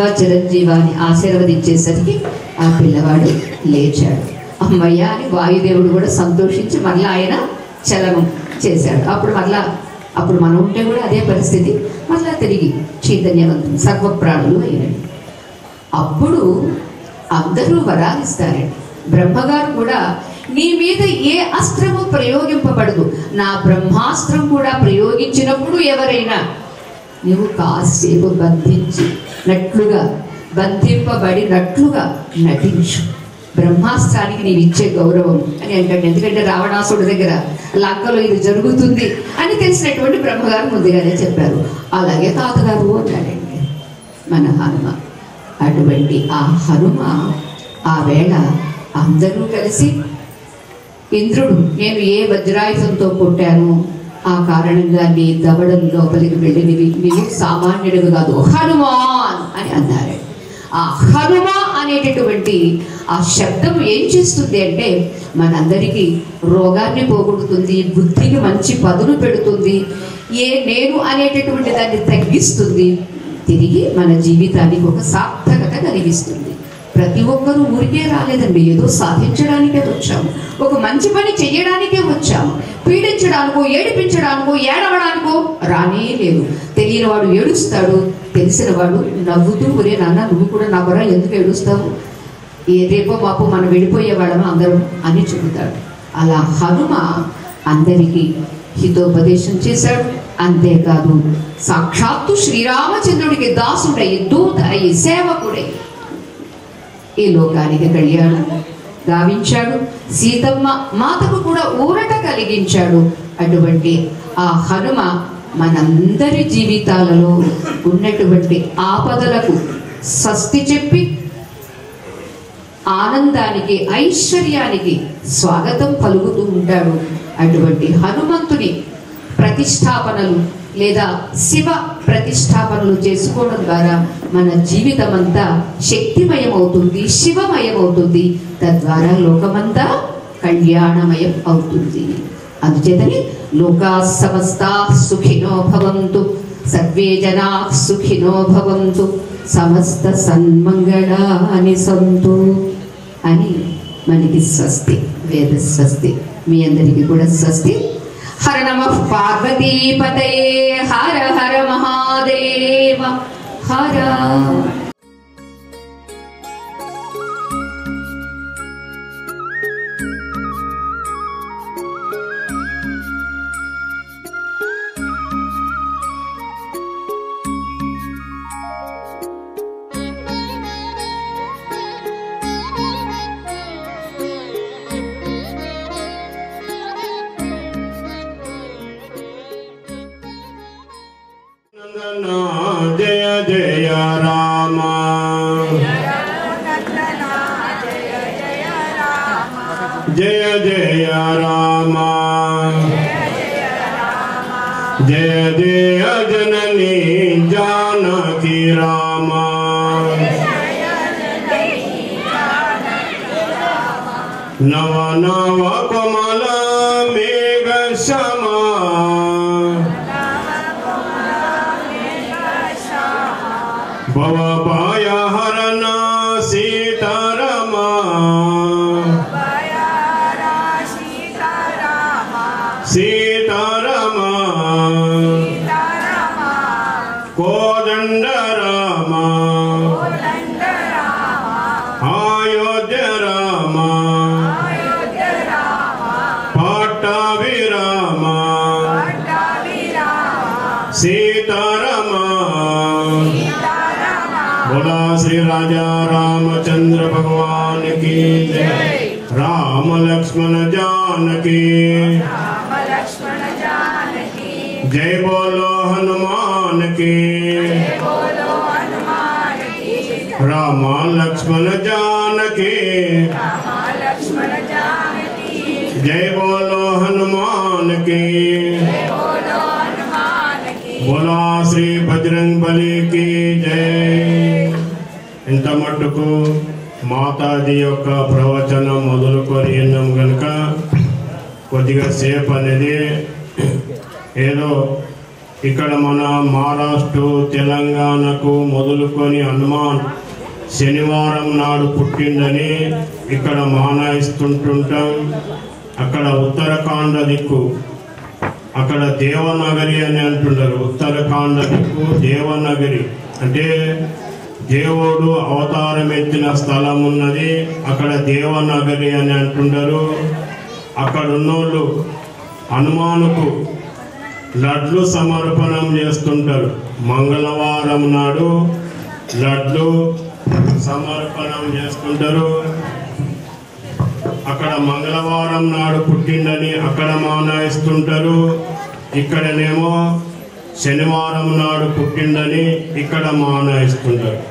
అని ఆశీర్వదించేసరికి ఆ పిల్లవాడు లేచాడు. అమ్మయ్య అని వాయుదేవుడు కూడా సంతోషించి మళ్ళీ ఆయన చలనం చేశాడు. అప్పుడు మనం ఉంటే కూడా అదే పరిస్థితి, మళ్ళా తిరిగి చైతన్యవంతం సర్వప్రాణులు అయినండి. అప్పుడు అందరూ వరాలిస్తారండి. బ్రహ్మగారు కూడా, నీ మీద ఏ అస్త్రము ప్రయోగింపబడదు, నా బ్రహ్మాస్త్రం కూడా ప్రయోగించినప్పుడు ఎవరైనా నువ్వు కాసేపు బంధింపబడినట్లుగా నటించు, బ్రహ్మాస్త్రానికి నీవు ఇచ్చే గౌరవం అని అంటాడు. ఎందుకంటే రావణాసుడి దగ్గర లంకలో ఇది జరుగుతుంది అని తెలిసినటువంటి బ్రహ్మగారు ముందుగానే చెప్పారు. అలాగే తాతగారు అన్నాడండి మన హనుమ. అటువంటి ఆ హనుమ ఆ వేళ అందరూ కలిసి, ఇంద్రుడు నేను ఏ వజ్రాయుధంతో కొట్టాను, ఆ కారణంగా నీ దవడం లోపలికి వెళ్ళి నీవు సామాన్యుడు కాదు, హనుమాన్ అని అన్నారు. ఆ హనుమ అనేటటువంటి ఆ శబ్దం ఏం చేస్తుంది అంటే, మనందరికీ రోగాన్ని పోగొడుతుంది, బుద్ధికి మంచి పదును పెడుతుంది, నేను అనేటటువంటి దాన్ని తగ్గిస్తుంది, తిరిగి మన జీవితానికి ఒక సార్థకత కలిగిస్తుంది. ప్రతి ఒక్కరూ ఊరికే రాలేదండి, ఏదో సాధించడానికే వచ్చాము, ఒక మంచి పని చెయ్యడానికే వచ్చాము. పీడించడానికో, ఏడిపించడానికో, ఏడవడానికో రానే లేదు. తెలియని వాడు ఏడుస్తాడు, తెలిసిన వాడు నవ్వుతూ, ఒరే నాన్న నువ్వు కూడా నవ్వరా, ఎందుకు ఏడుస్తావు, రేపో మాపో మనం వెళ్ళిపోయే వాళ్ళము అందరం అని చెబుతాడు. అలా హనుమ అందరికీ హితోపదేశం చేశాడు. అంతేకాదు సాక్షాత్తు శ్రీరామచంద్రుడికి దాసుడై, దూత అయి, సేవకుడై ఈ లోకానికి కళ్యాణం గావించాడు. సీతమ్మ మాతకు కూడా ఊరట కలిగించాడు. అటువంటి ఆ హనుమ మనందరి జీవితాలలో ఉన్నటువంటి ఆపదలకు స్వస్తి చెప్పి ఆనందానికి, ఐశ్వర్యానికి స్వాగతం పలుకుతూ ఉంటాడు. అటువంటి హనుమంతుని ప్రతిష్టాపనలు లేదా శివ ప్రతిష్టాపనలు చేసుకోవడం ద్వారా మన జీవితం అంతా శక్తిమయం అవుతుంది, శివమయం అవుతుంది. తద్వారా లోకమంతా కళ్యాణమయం అవుతుంది. అందుచేతని లోకా సమస్తా సుఖినో భవంతు, సర్వే జనా సుఖినో భవంతు, సమస్త సన్మంగళాని సంతు అని మనకి స్వస్తి, వేద స్వస్తి. మీ అందరికీ కూడా స్వస్తి. హర నమః పార్వతీపతయే, హర హర మహాదేవ హర.
జయ జయ రామ, జయ జయ రామ, జయ జయ జననీ జానకి రామ, నవ నవ కమల మేఘ శమా, భవభయ హరణ సీతారమ, సీతారమ, కోదండ రామ, అయోధ్య రామ, పట్టాభి రామ, సీతారమ. बोला श्री राजा रामचंद्र भगवान की जय। राम लक्ष्मण जानकी, जय बोलो हनुमान की, राम लक्ष्मण जानकी, जय बोलो हनुमान की, बोला श्री बजरंग बली की जय। इंत मट्टुकु माताजी యొక్క ప్రవచనం మొదలుకొని విన్నాం గనుక కొద్దిగా సేపు అనేది ఏదో ఇక్కడ మన మహారాష్ట్ర తెలంగాణకు మొదలుకొని హనుమాన్ శనివారం నాడు పుట్టిందని ఇక్కడ మానాయిస్తుంటుంటాం. అక్కడ ఉత్తరాఖండ దిక్కు అక్కడ దేవనగరి అని అంటుంటారు. ఉత్తరాఖండ దిక్కు దేవనగరి అంటే దేవుడు అవతారం ఎత్తిన స్థలం ఉన్నది. అక్కడ దేవనగరి అని అంటుంటారు. అక్కడ ఉన్నోళ్ళు హనుమానుకు లడ్లు సమర్పణం చేస్తుంటారు. మంగళవారం నాడు లడ్లు సమర్పణం చేసుకుంటారు. అక్కడ మంగళవారం నాడు పుట్టిందని అక్కడ మానాయిస్తుంటారు. ఇక్కడనేమో శనివారం నాడు పుట్టిందని ఇక్కడ మానాయిస్తుంటారు.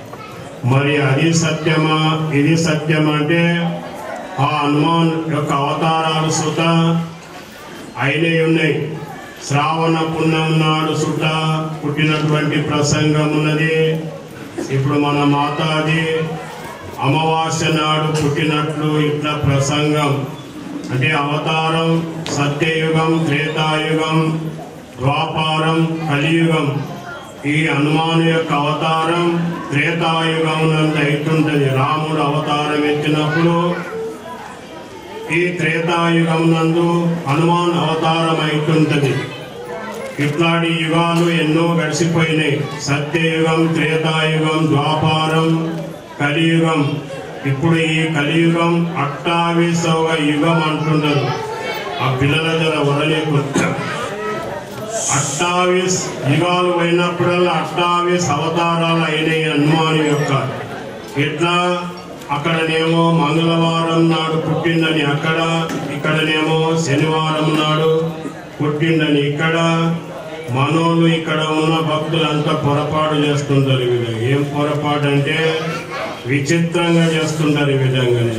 మరి అది సత్యమా ఇది సత్యమా అంటే ఆ హనుమాన్ యొక్క అవతారాలు సుత అయినే ఉన్నాయి. శ్రావణ పుణ్యం నాడు సుత పుట్టినటువంటి ప్రసంగం ఉన్నది. ఇప్పుడు మన మాతాజీ అమావాస్య నాడు పుట్టినట్లు ఇట్లా ప్రసంగం అంటే అవతారం సత్యయుగం, త్రేతాయుగం, ద్వాపారం, కలియుగం. ఈ హనుమాను యొక్క అవతారం త్రేతాయుగం నందు అవుతుంటది. రాముడు అవతారం ఎత్తినప్పుడు ఈ త్రేతాయుగం నందు హనుమాన్ అవతారం అవుతుంటది. ఇట్లాంటి యుగాలు ఎన్నో గడిచిపోయినాయి. సత్యయుగం, త్రేతాయుగం, ద్వాపారం, కలియుగం. ఇప్పుడు ఈ కలియుగం 28వ యుగం అంటున్నారు. ఆ పిల్లల జర వదలేకుండా 28 యుగాలు అయినప్పుడల్లా 28 అవతారాలు అయినాయి హనుమాను యొక్క. ఇట్లా అక్కడనేమో మంగళవారం నాడు పుట్టిందని అక్కడ, ఇక్కడనేమో శనివారం నాడు పుట్టిందని ఇక్కడ. మనోళ్ళు ఇక్కడ ఉన్న భక్తులంతా పొరపాటు చేస్తుంటారు. ఏం పొరపాటు అంటే విచిత్రంగా చేస్తుంటారు. ఈ విధంగానే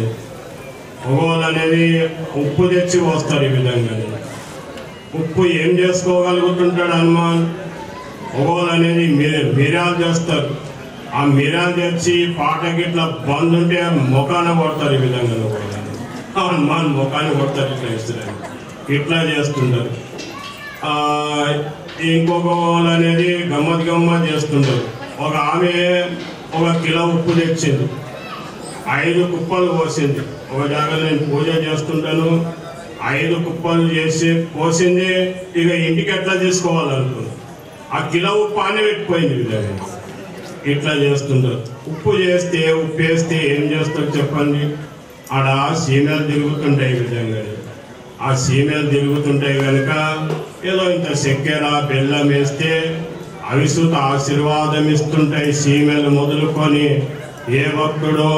ఒగోలు అనేది ఉప్పు తెచ్చి పోస్తారు. ఈ విధంగానే ఉప్పు ఏం చేసుకోగలుగుతుంటాడు హనుమాన్? ఒగోలు అనేది మిరియాలు చేస్తారు. ఆ మిరియాలు తెచ్చి పాటకి ఇట్లా బంద్ ఉంటే మొఖాన కొడతారు. ఈ విధంగా హనుమాన్ మొఖాన్ని కొడతారు. ఇట్లా ఇస్తారు, ఇట్లా చేస్తుంటారు. ఇంకొక వాళ్ళు అనేది గమ్మత్ చేస్తుంటారు. ఒక ఆమె 1 కిలో ఉప్పు తెచ్చింది, 5 కుప్పలు పోసింది. ఒక జాగ్రత్త నేను పూజ చేస్తుంటాను, 5 కుప్పలు చేసి పోసింది. ఇక ఇంటికి ఎట్లా తీసుకోవాలనుకున్నాను. ఆ కిలో ఉప్పు అని పెట్టిపోయింది. విధంగా ఇట్లా చేస్తుంటారు. ఉప్పు వేస్తే ఏం చేస్తారు చెప్పండి? ఆడ సీమేలు తిరుగుతుంటాయి. ఈ విధంగా ఆ సీమేలు తిరుగుతుంటాయి కనుక ఏదో ఇంత చక్కెర బెల్లం వేస్తే అవి సుత ఆశీర్వాదం ఇస్తుంటాయి. సీమేలు మొదలుకొని ఏ భక్తుడో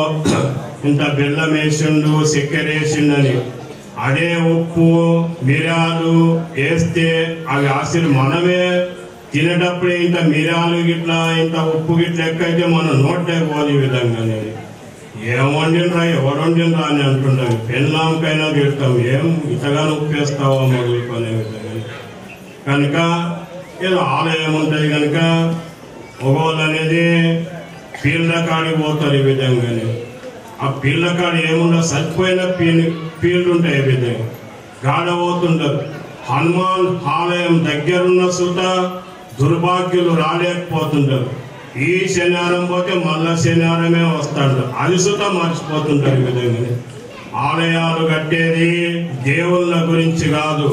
ఇంత బెల్లం వేసిండు, చక్కెర వేసిండని అదే ఉప్పు మిరియాలు వేస్తే అవి మనమే తినేటప్పుడే ఇంత మిరియాలు గిట్లా ఇంత ఉప్పు గిట్ల ఎక్కైతే మనం నోట్లే పోదు. ఈ విధంగానే ఏం వండినరా, ఎవరు వండినరా అని అంటుంటాం. పెళ్ళాంకైనా తిడతాం, ఏం ఇంతగానో ఉప్పు వేస్తావా మొదలుకొనే విధంగా. కనుక ఏదో ఆలయం ఉంటాయి కనుక ఒగోలు అనేది పీళ్ళ కాడికి పోతారు. ఈ విధంగానే ఆ పీళ్ళ కాడ ఏముండదు, చచ్చిపోయిన పీళ్ళు ఉంటాయి. ఈ విధంగా గాడ పోతుంటారు. హనుమాన్ ఆలయం దగ్గరున్న సుత దుర్భాగ్యులు రాలేకపోతుంటారు. ఈ శనివారం పోతే మళ్ళా శనివారమే వస్తాడు, అది సుత మర్చిపోతుంటారు. ఈ విధంగా ఆలయాలు కట్టేది దేవుళ్ళ గురించి కాదు,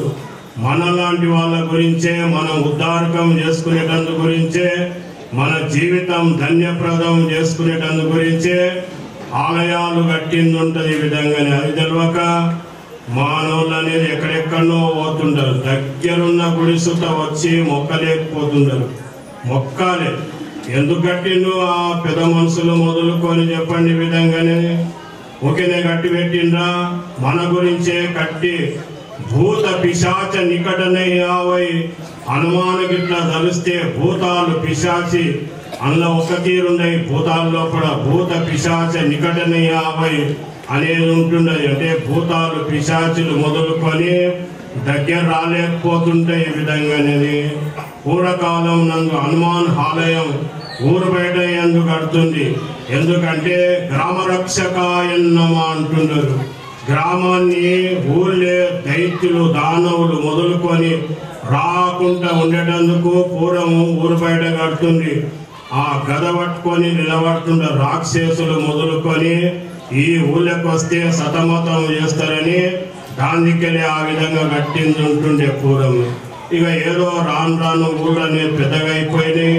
మనలాంటి వాళ్ళ గురించే, మనం ఉద్ధారకం చేసుకునేటందు గురించే, మన జీవితం ధన్యప్రదం చేసుకునేటందు గురించే ఆలయాలు కట్టింది ఉంటుంది. ఈ విధంగానే అది తెలియక మానవులు అనేది ఎక్కడెక్కడో పోతుంటారు. దగ్గరున్న గుడిసుత వచ్చి మొక్కలేకపోతుంటారు. మొక్కాలే ఎందుకు కట్టిండు ఆ పెద్ద మనుషులు మొదలుకొని చెప్పండి. ఈ విధంగానే ఒకేనే కట్టి పెట్టిండ్రా, మన గురించే కట్టి భూత పిశాచ నికటనయ్యావై హనుమానికి ఇట్లా తలిస్తే భూతాలు పిశాచి అందులో ఒక తీరుండయి. భూతాల లోపల భూత పిశాచ నికటనయ్యావై అనేది ఉంటుండదు. అంటే భూతాలు పిశాచులు మొదలుకొని దగ్గర రాలేకపోతుంటాయి. ఈ విధంగా అనేది పూర్వకాలం నందు హనుమాన్ ఆలయం ఊరు బయట ఎందుకు కడుతుంది? ఎందుకంటే గ్రామరక్షకాయన్నమా అంటున్నారు. గ్రామాన్ని ఊళ్ళే దైత్యులు దానవులు మొదలుకొని రాకుండా ఉండేటందుకు పూర్వం ఊరు బయట కడుతుంది. ఆ గద పట్టుకొని నిలబడుతుండే రాక్షసులు మొదలుకొని ఈ ఊళ్ళకి వస్తే సతమతం చేస్తారని దానికెళ్ళి ఆ విధంగా కట్టింది ఉంటుండే పూర్వం. ఇక ఏదో రాను ఊళ్ళని పెద్దగా అయిపోయినాయి.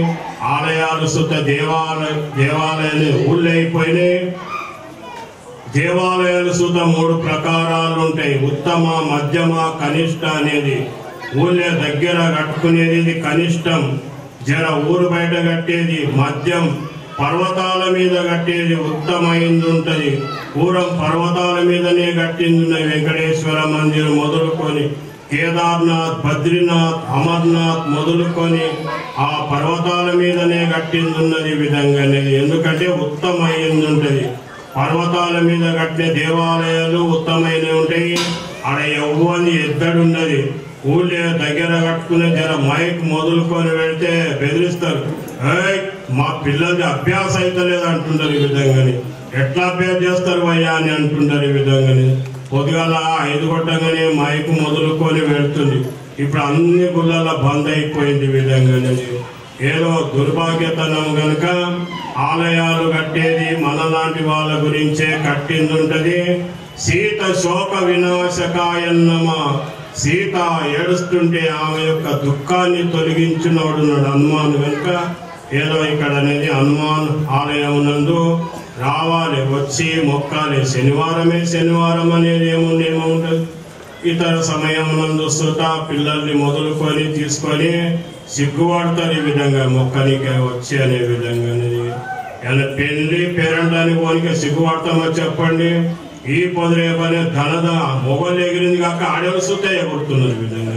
ఆలయాలు సుత దేవాలయాలు ఊళ్ళో అయిపోయినాయి. దేవాలయాలు సుత 3 ప్రకారాలు ఉంటాయి, ఉత్తమ, మధ్యమ, కనిష్ట అనేది. ఊళ్ళో దగ్గర కట్టుకునేది ఇది కనిష్టం, జర ఊరు బయట కట్టేది మధ్యం, పర్వతాల మీద కట్టేది ఉత్తమైంది ఉంటుంది. పూర్వం పర్వతాల మీదనే కట్టింది వెంకటేశ్వర మందిరం మొదలుకొని కేదార్నాథ్, బద్రీనాథ్, అమర్నాథ్ మొదలుకొని ఆ పర్వతాల మీదనే కట్టింది ఉన్నది. విధంగానే ఎందుకంటే ఉత్తమైంది ఉంటుంది. పర్వతాల మీద కట్టిన దేవాలయాలు ఉత్తమైనవి ఉంటాయి. ఆడ ఎవ్వని ఎద్దడున్నది. ఊళ్ళో దగ్గర కట్టుకునే జర మైక్ మొదలుకొని వెళ్తే బెదిరిస్తారు. మా పిల్లలది అభ్యాసం అయితే లేదు అంటుంటారు. ఈ విధంగాని ఎట్లా అభ్యాసం చేస్తారు అయ్యా అని అంటుంటారు. ఈ విధంగాని పొద్దుగాల 5 కొట్టగానే మైక్ మొదలుకొని వెళ్తుంది. ఇప్పుడు అన్ని గుళ్ళ బంద్ అయిపోయింది. ఈ విధంగానే ఏదో దుర్భాగ్యతనం గనుక ఆలయాలు కట్టేది మనలాంటి వాళ్ళ గురించే కట్టింది ఉంటది. సీత శోక వినాశకాయన్నమా, సీత ఏడుస్తుంటే ఆమె యొక్క దుఃఖాన్ని తొలగించినోడున్నాడు హనుమాన్. కనుక ఏదో ఇక్కడ అనేది హనుమాన్ ఆలయం నందు రావాలి, వచ్చి మొక్కాలి. శనివారం అనేది ఏముండదు. ఇతర సమయం నందు సుత పిల్లల్ని మొదలుకొని తీసుకొని సిగ్గుపడతారు. ఈ విధంగా మొక్కనికి వచ్చి అనే విధంగా పెళ్లి పేరంటానికి పోనికి సిగ్గుపడతామో చెప్పండి. ఈ పొదరేపనే ధనద మొగలు ఎగిరింది కాక ఆడేళ్ళు సుత ఎగురుతున్నారు. ఈ విధంగా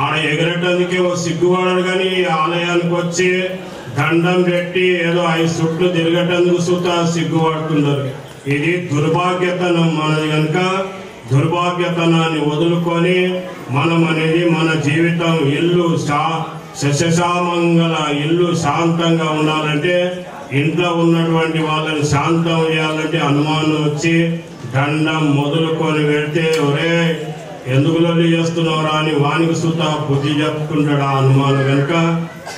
ఆడ ఎగరటానికి సిగ్గుపడరు. కానీ ఆలయానికి వచ్చి దండం పెట్టి ఏదో 5 చుట్లు తిరగటందుకు సుత సిగ్గుపడుతున్నారు. ఇది దుర్భాగ్యతనం మనది కనుక దుర్భాగ్యతనాన్ని వదులుకొని మనం అనేది మన జీవితం ఇల్లు శశశామంగళ ఇల్లు శాంతంగా ఉండాలంటే ఇంట్లో ఉన్నటువంటి వాళ్ళని శాంతం చేయాలంటే హనుమాన్ వచ్చి దండం మొదలుకొని వెళ్తే ఒరే ఎందుకు లొల్లి చేస్తున్నావురా అని వానికి సుత బుద్ధి చెప్పుకుంటాడు ఆ హనుమాన్ కనుక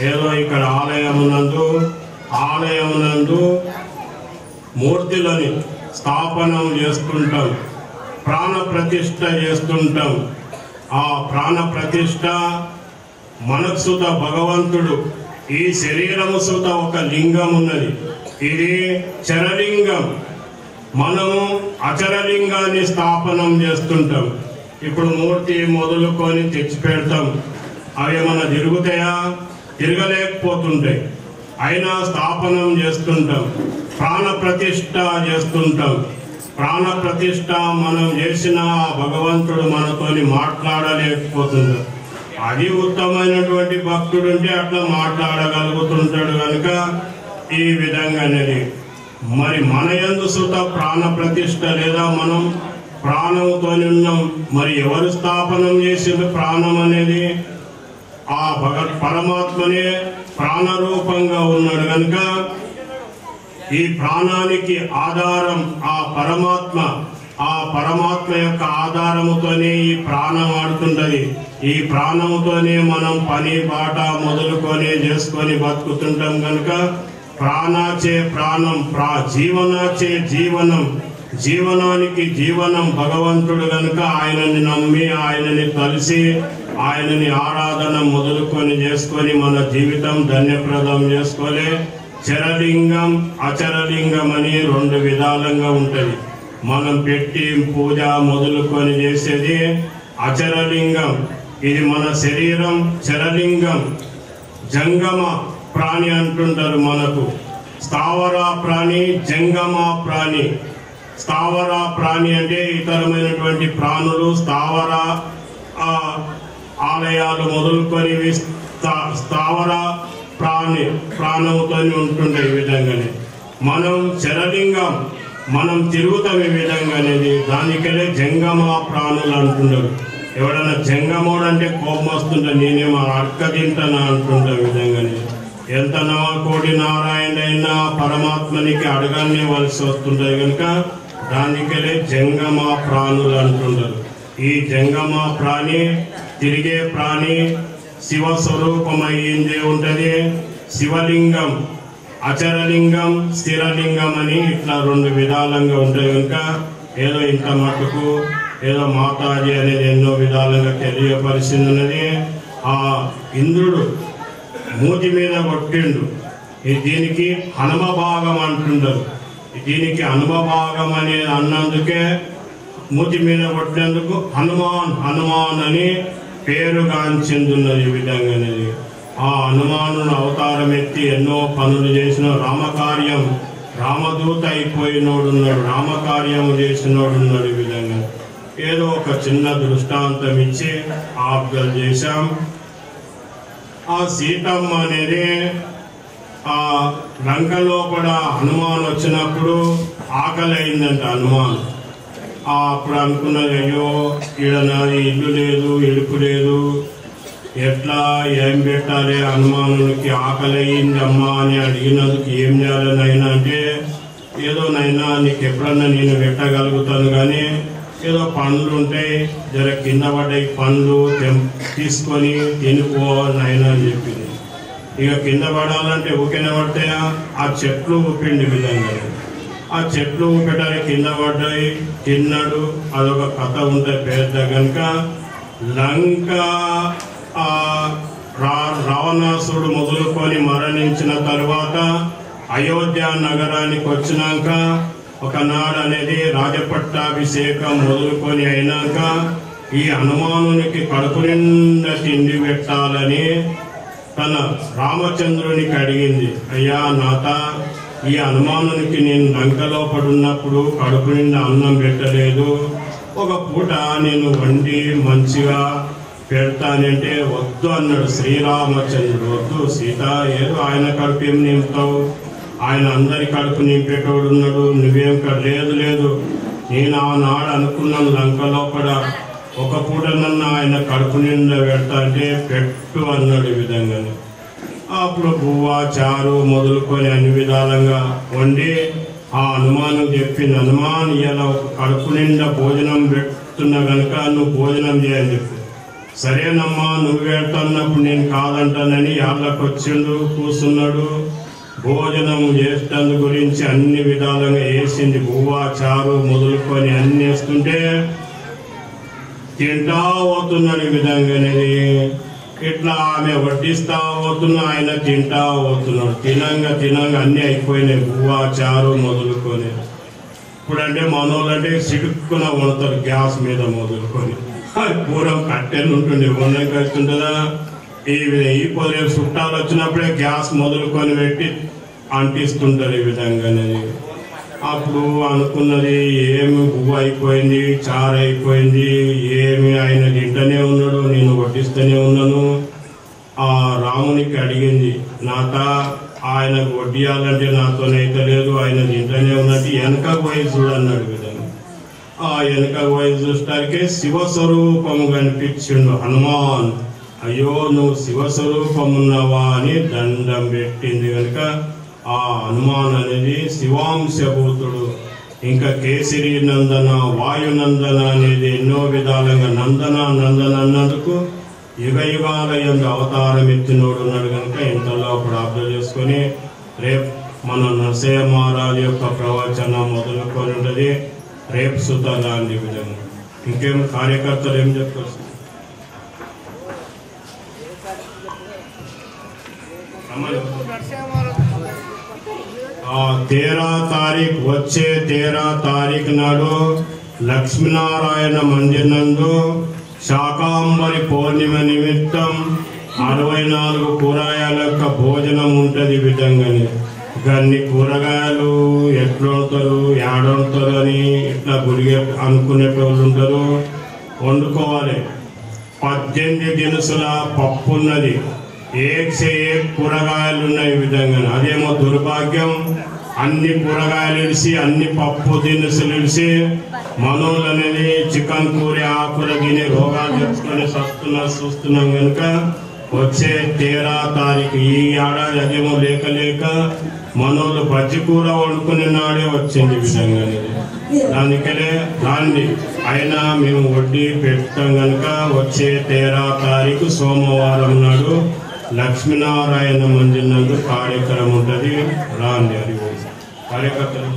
ఏదో ఇక్కడ ఆలయమునందు మూర్తులని స్థాపనం చేస్తుంటాం, ప్రాణ ప్రతిష్ఠ చేస్తుంటాం. ఆ ప్రాణ ప్రతిష్ఠ మనకు సుత భగవంతుడు ఈ శరీరము సుత ఒక లింగం ఉన్నది, ఇది చరలింగం. మనము అచరలింగాన్ని స్థాపనం చేస్తుంటాం. ఇప్పుడు మూర్తి మొదలుకొని తెచ్చి పెడతాం, అవి ఏమన్నా తిరుగుతాయా? తిరగలేకపోతుంటాయి. అయినా స్థాపనం చేస్తుంటాం, ప్రాణ ప్రతిష్ఠ చేస్తుంటాం. ప్రాణ ప్రతిష్ఠ మనం చేసిన భగవంతుడు మనతోని మాట్లాడలేకపోతుంటాడు. అది ఉత్తమైనటువంటి భక్తుడు ఉంటే అట్లా మాట్లాడగలుగుతుంటాడు కనుక ఈ విధంగా అనేది. మరి మన యందు సుత ప్రాణ ప్రతిష్ఠ లేదా మనం ప్రాణంతో ఉన్నాం. మరి ఎవరు స్థాపనం చేసిన ప్రాణం అనేది? ఆ పరమాత్మనే ప్రాణరూపంగా ఉన్నాడు కనుక ఈ ప్రాణానికి ఆధారం ఆ పరమాత్మ యొక్క ఆధారముతోనే ఈ ప్రాణం ఆడుతుంటది. ఈ ప్రాణముతోనే మనం పని బాట మొదలుకొని చేసుకొని బతుకుతుంటాం కనుక ప్రాణాచే ప్రాణం, జీవనాచే జీవనం, జీవనానికి జీవనం భగవంతుడు కనుక ఆయనని నమ్మి ఆయనని కలిసి ఆయనని ఆరాధన మొదలుకొని చేసుకొని మన జీవితం ధన్యప్రదం చేసుకోలే. చరలింగం అచరలింగం అని 2 విధాలంగా ఉంటది. మనం పెట్టి పూజ మొదలుకొని చేసేది అచరలింగం, ఇది మన శరీరం. చరలింగం జంగమ ప్రాణి అంటుంటారు. మనకు స్థావర ప్రాణి, జంగమ ప్రాణి. స్థావర ప్రాణి అంటే ఇతరమైనటువంటి ప్రాణులు స్థావర ఆలయాలు మొదలుకొని స్థావర ప్రాణంతో ఉంటుండే. ఈ విధంగానే మనం చరలింగం, మనం తిరుగుతాం ఈ విధంగా అనేది. దానికెళ్ళే జంగమ ప్రాణులు అంటున్నారు. ఎవడన్నా జంగమోడు అంటే కోపం వస్తుంటే నేనేమో అడక తింటానా అంటుంటా. విధంగానే ఎంత నవకోటి నారాయణ అయినా పరమాత్మనికి అడగానే వలసి వస్తుంటాయి కనుక దానికెళ్ళే జంగమ ప్రాణులు అంటుంటారు. ఈ జంగమ ప్రాణి, తిరిగే ప్రాణి శివ స్వరూపమయ్యిందే ఉంటది. శివలింగం, అచరలింగం, స్థిరలింగం అని ఇట్లా 2 విధాలంగా ఉంటాయి కనుక ఏదో ఇంత మటుకు ఏదో మాతాజీ అనేది ఎన్నో విధాలుగా తెలియపరిచింది. ఆ ఇంద్రుడు మూతి మీద కొట్టిండు. దీనికి హనుమ భాగం అంటుండరు. దీనికి హనుమ భాగం అనేది అన్నందుకే మూతి మీద కొట్టినందుకు హనుమాన్ హనుమాన్ అని పేరుగాంచిందున్నది. ఈ విధంగా అనేది ఆ హనుమానుడు అవతారం ఎత్తి ఎన్నో పనులు చేసిన రామకార్యం, రామదూత అయిపోయినోడున్నాడు, రామకార్యము చేసినోడున్నాడు. ఈ విధంగా ఏదో ఒక చిన్న దృష్టాంతం ఇచ్చి ఆజ్ఞలు చేశాం. ఆ సీతమ్మ అనేది ఆ లంకలో కూడా హనుమాన్ వచ్చినప్పుడు ఆకలి అయిందంట హనుమాన్. అప్పుడు అనుకున్నది, అయ్యో ఈడ నాది ఇల్లు లేదు, ఇడుపు లేదు, ఎట్లా ఏం పెట్టాలి, హనుమానునికి ఆకలి అయింది అమ్మా అని అడిగినందుకు ఏం చేయాలి నైనా అంటే, ఏదో నైనా నీకు ఎప్పుడన్నా నేను పెట్టగలుగుతాను కానీ ఏదో పండ్లు ఉంటాయి, జర కింద పడ్డాయి పండ్లు తీసుకొని తినిపో నైనా అని చెప్పింది. ఇక కింద పడాలంటే ఊకిన పడతాయా? ఆ చెట్లు ఊపిండి విధంగా ఆ చెట్లు ఊపేటానికి కింద పడ్డాయి, తిన్నాడు. అదొక కథ ఉంటుంది పెద్ద కనుక. లంక రావణాసురుడు మొదలుకొని మరణించిన తర్వాత అయోధ్య నగరానికి వచ్చినాక ఒకనాడు అనేది రాజపట్టాభిషేకం మొదలుకొని అయినాక ఈ హనుమానునికి కడుపు నిండా తిండి పెట్టాలని తన రామచంద్రునికి అడిగింది. అయ్యా నాత, ఈ హనుమానునికి నేను లంకలో పడున్నప్పుడు కడుపు నిండా అన్నం పెట్టలేదు, ఒక పూట నేను వండి మంచిగా పెడతానంటే వద్దు అన్నాడు శ్రీరామచంద్రుడు. వద్దు సీత, ఏదో ఆయన కడుపు ఏం నింపుతావు, ఆయన అందరి కడుపు నింపేటోడు ఉన్నాడు, నువ్వేం లేదు లేదు, నేను ఆనాడు అనుకున్నాను లంక లోపల ఒక పూట నన్ను ఆయన కడుపు నిండా పెడతా అంటే పెట్టు అన్నాడు. ఈ విధంగానే అప్పుడు బువ్వ చారు మొదలుకొని అన్ని విధాలంగా వండి ఆ హనుమాను చెప్పింది, హనుమాన్ ఇలా ఒక కడుపు నిండా భోజనం పెడుతున్నా కనుక నువ్వు భోజనం చేయని చెప్పి. సరేనమ్మా నువ్వు పెడుతున్నప్పుడు నేను కాదంటానని యాళ్ళకు వచ్చిండు, కూర్చున్నాడు. భోజనం చేసేందు గురించి అన్ని విధాలుగా వేసింది. బువ్వ చారు మొదలుకొని అన్ని వేస్తుంటే తింటా పోతున్నాడు. ఈ విధంగానేది ఇట్లా ఆమె వడ్డిస్తా పోతున్నా, ఆయన తింటా పోతున్నాడు. తినంగా అన్నీ అయిపోయినాయి, బువ్వ చారు మొదలుకొని. ఇప్పుడంటే మనోళ్ళంటే సిడుక్కున వండుతారు గ్యాస్ మీద మొదలుకొని. పూర్వం కట్టెలు ఉంటుండే, వండం కడుతుంటుందా. ఈ పొద్దు చుట్టాలు వచ్చినప్పుడే గ్యాస్ మొదలుకొని పెట్టి అంటిస్తుంటారు ఈ విధంగానే. అప్పుడు అనుకున్నది ఏమి బువ్వ అయిపోయింది, చారు అయిపోయింది, ఏమి ఆయన తింటూనే ఉన్నాడు, నేను వడ్డిస్తూనే ఉన్నాను. ఆ రామునికి అడిగింది, నాట ఆయనకు వడ్డియాలంటే నాతోనైతే లేదు, ఆయన తింటూనే ఉన్నట్టు వెనక పోయి చూడన్నాడు విధంగా. ఆ వెనక పోయి చూసడానికి శివస్వరూపం కనిపించిండు హనుమాన్. అయ్యో నువ్వు శివస్వరూపమున్నావా అని దండం పెట్టింది. కనుక ఆ హనుమాన్ అనేది శివాంశభూతుడు. ఇంకా కేసరి నందన, వాయునందన అనేది ఎన్నో విధాలుగా నందన అన్నందుకు యుగ యుగాల యందు అవతారం ఎత్తినోడు ఉన్నాడు. కనుక ఇంతలో ప్రార్థన చేసుకొని రేపు మన నరసింహ మహారాజు యొక్క ప్రవచనం మొదలుకొని ఉంటుంది. రేపు సుతాలాంటి విధంగా ఇంకేం కార్యకర్తలు ఏం చెప్తారు? వచ్చే 13 తారీఖు నాడు లక్ష్మీనారాయణ మందిర్ నందు శాకాంబరి పౌర్ణిమ నిమిత్తం 64 కూరగాయల యొక్క భోజనం ఉంటుంది. ఈ విధంగానే అన్ని కూరగాయలు ఎట్లా వండుతారు, ఏడవుతారు అని ఇట్లా గురిగే అనుకునేటోళ్ళు ఉంటారు. వండుకోవాలి. 18 దినుసుల పప్పు ఉన్నది, ఏక్సే కూరగాయలు ఉన్నాయి. ఈ విధంగా అదేమో దుర్భాగ్యం. అన్ని కూరగాయలు ఇడిసి అన్ని పప్పు దినుసులు ఇడిసి మనోళ్ళు అనేది చికెన్ కూర ఆకుర తిని రోగాలు తెచ్చుకొని చూస్తున్నాం. కనుక వచ్చే 13 తారీఖు ఈ ఏడాది అదేమో లేక మనోళ్ళు బజ్జి కూర వండుకునే నాడే వచ్చింది. ఈ విధంగా దానికలే రాండి, అయినా మేము వడ్డీ పెడతాం. కనుక వచ్చే 13 తారీఖు సోమవారం నాడు లక్ష్మీనారాయణ మందిర్ నందు కార్యక్రమం ఉంటుంది. రాండి. అది కార్యకర్తలు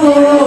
ఓ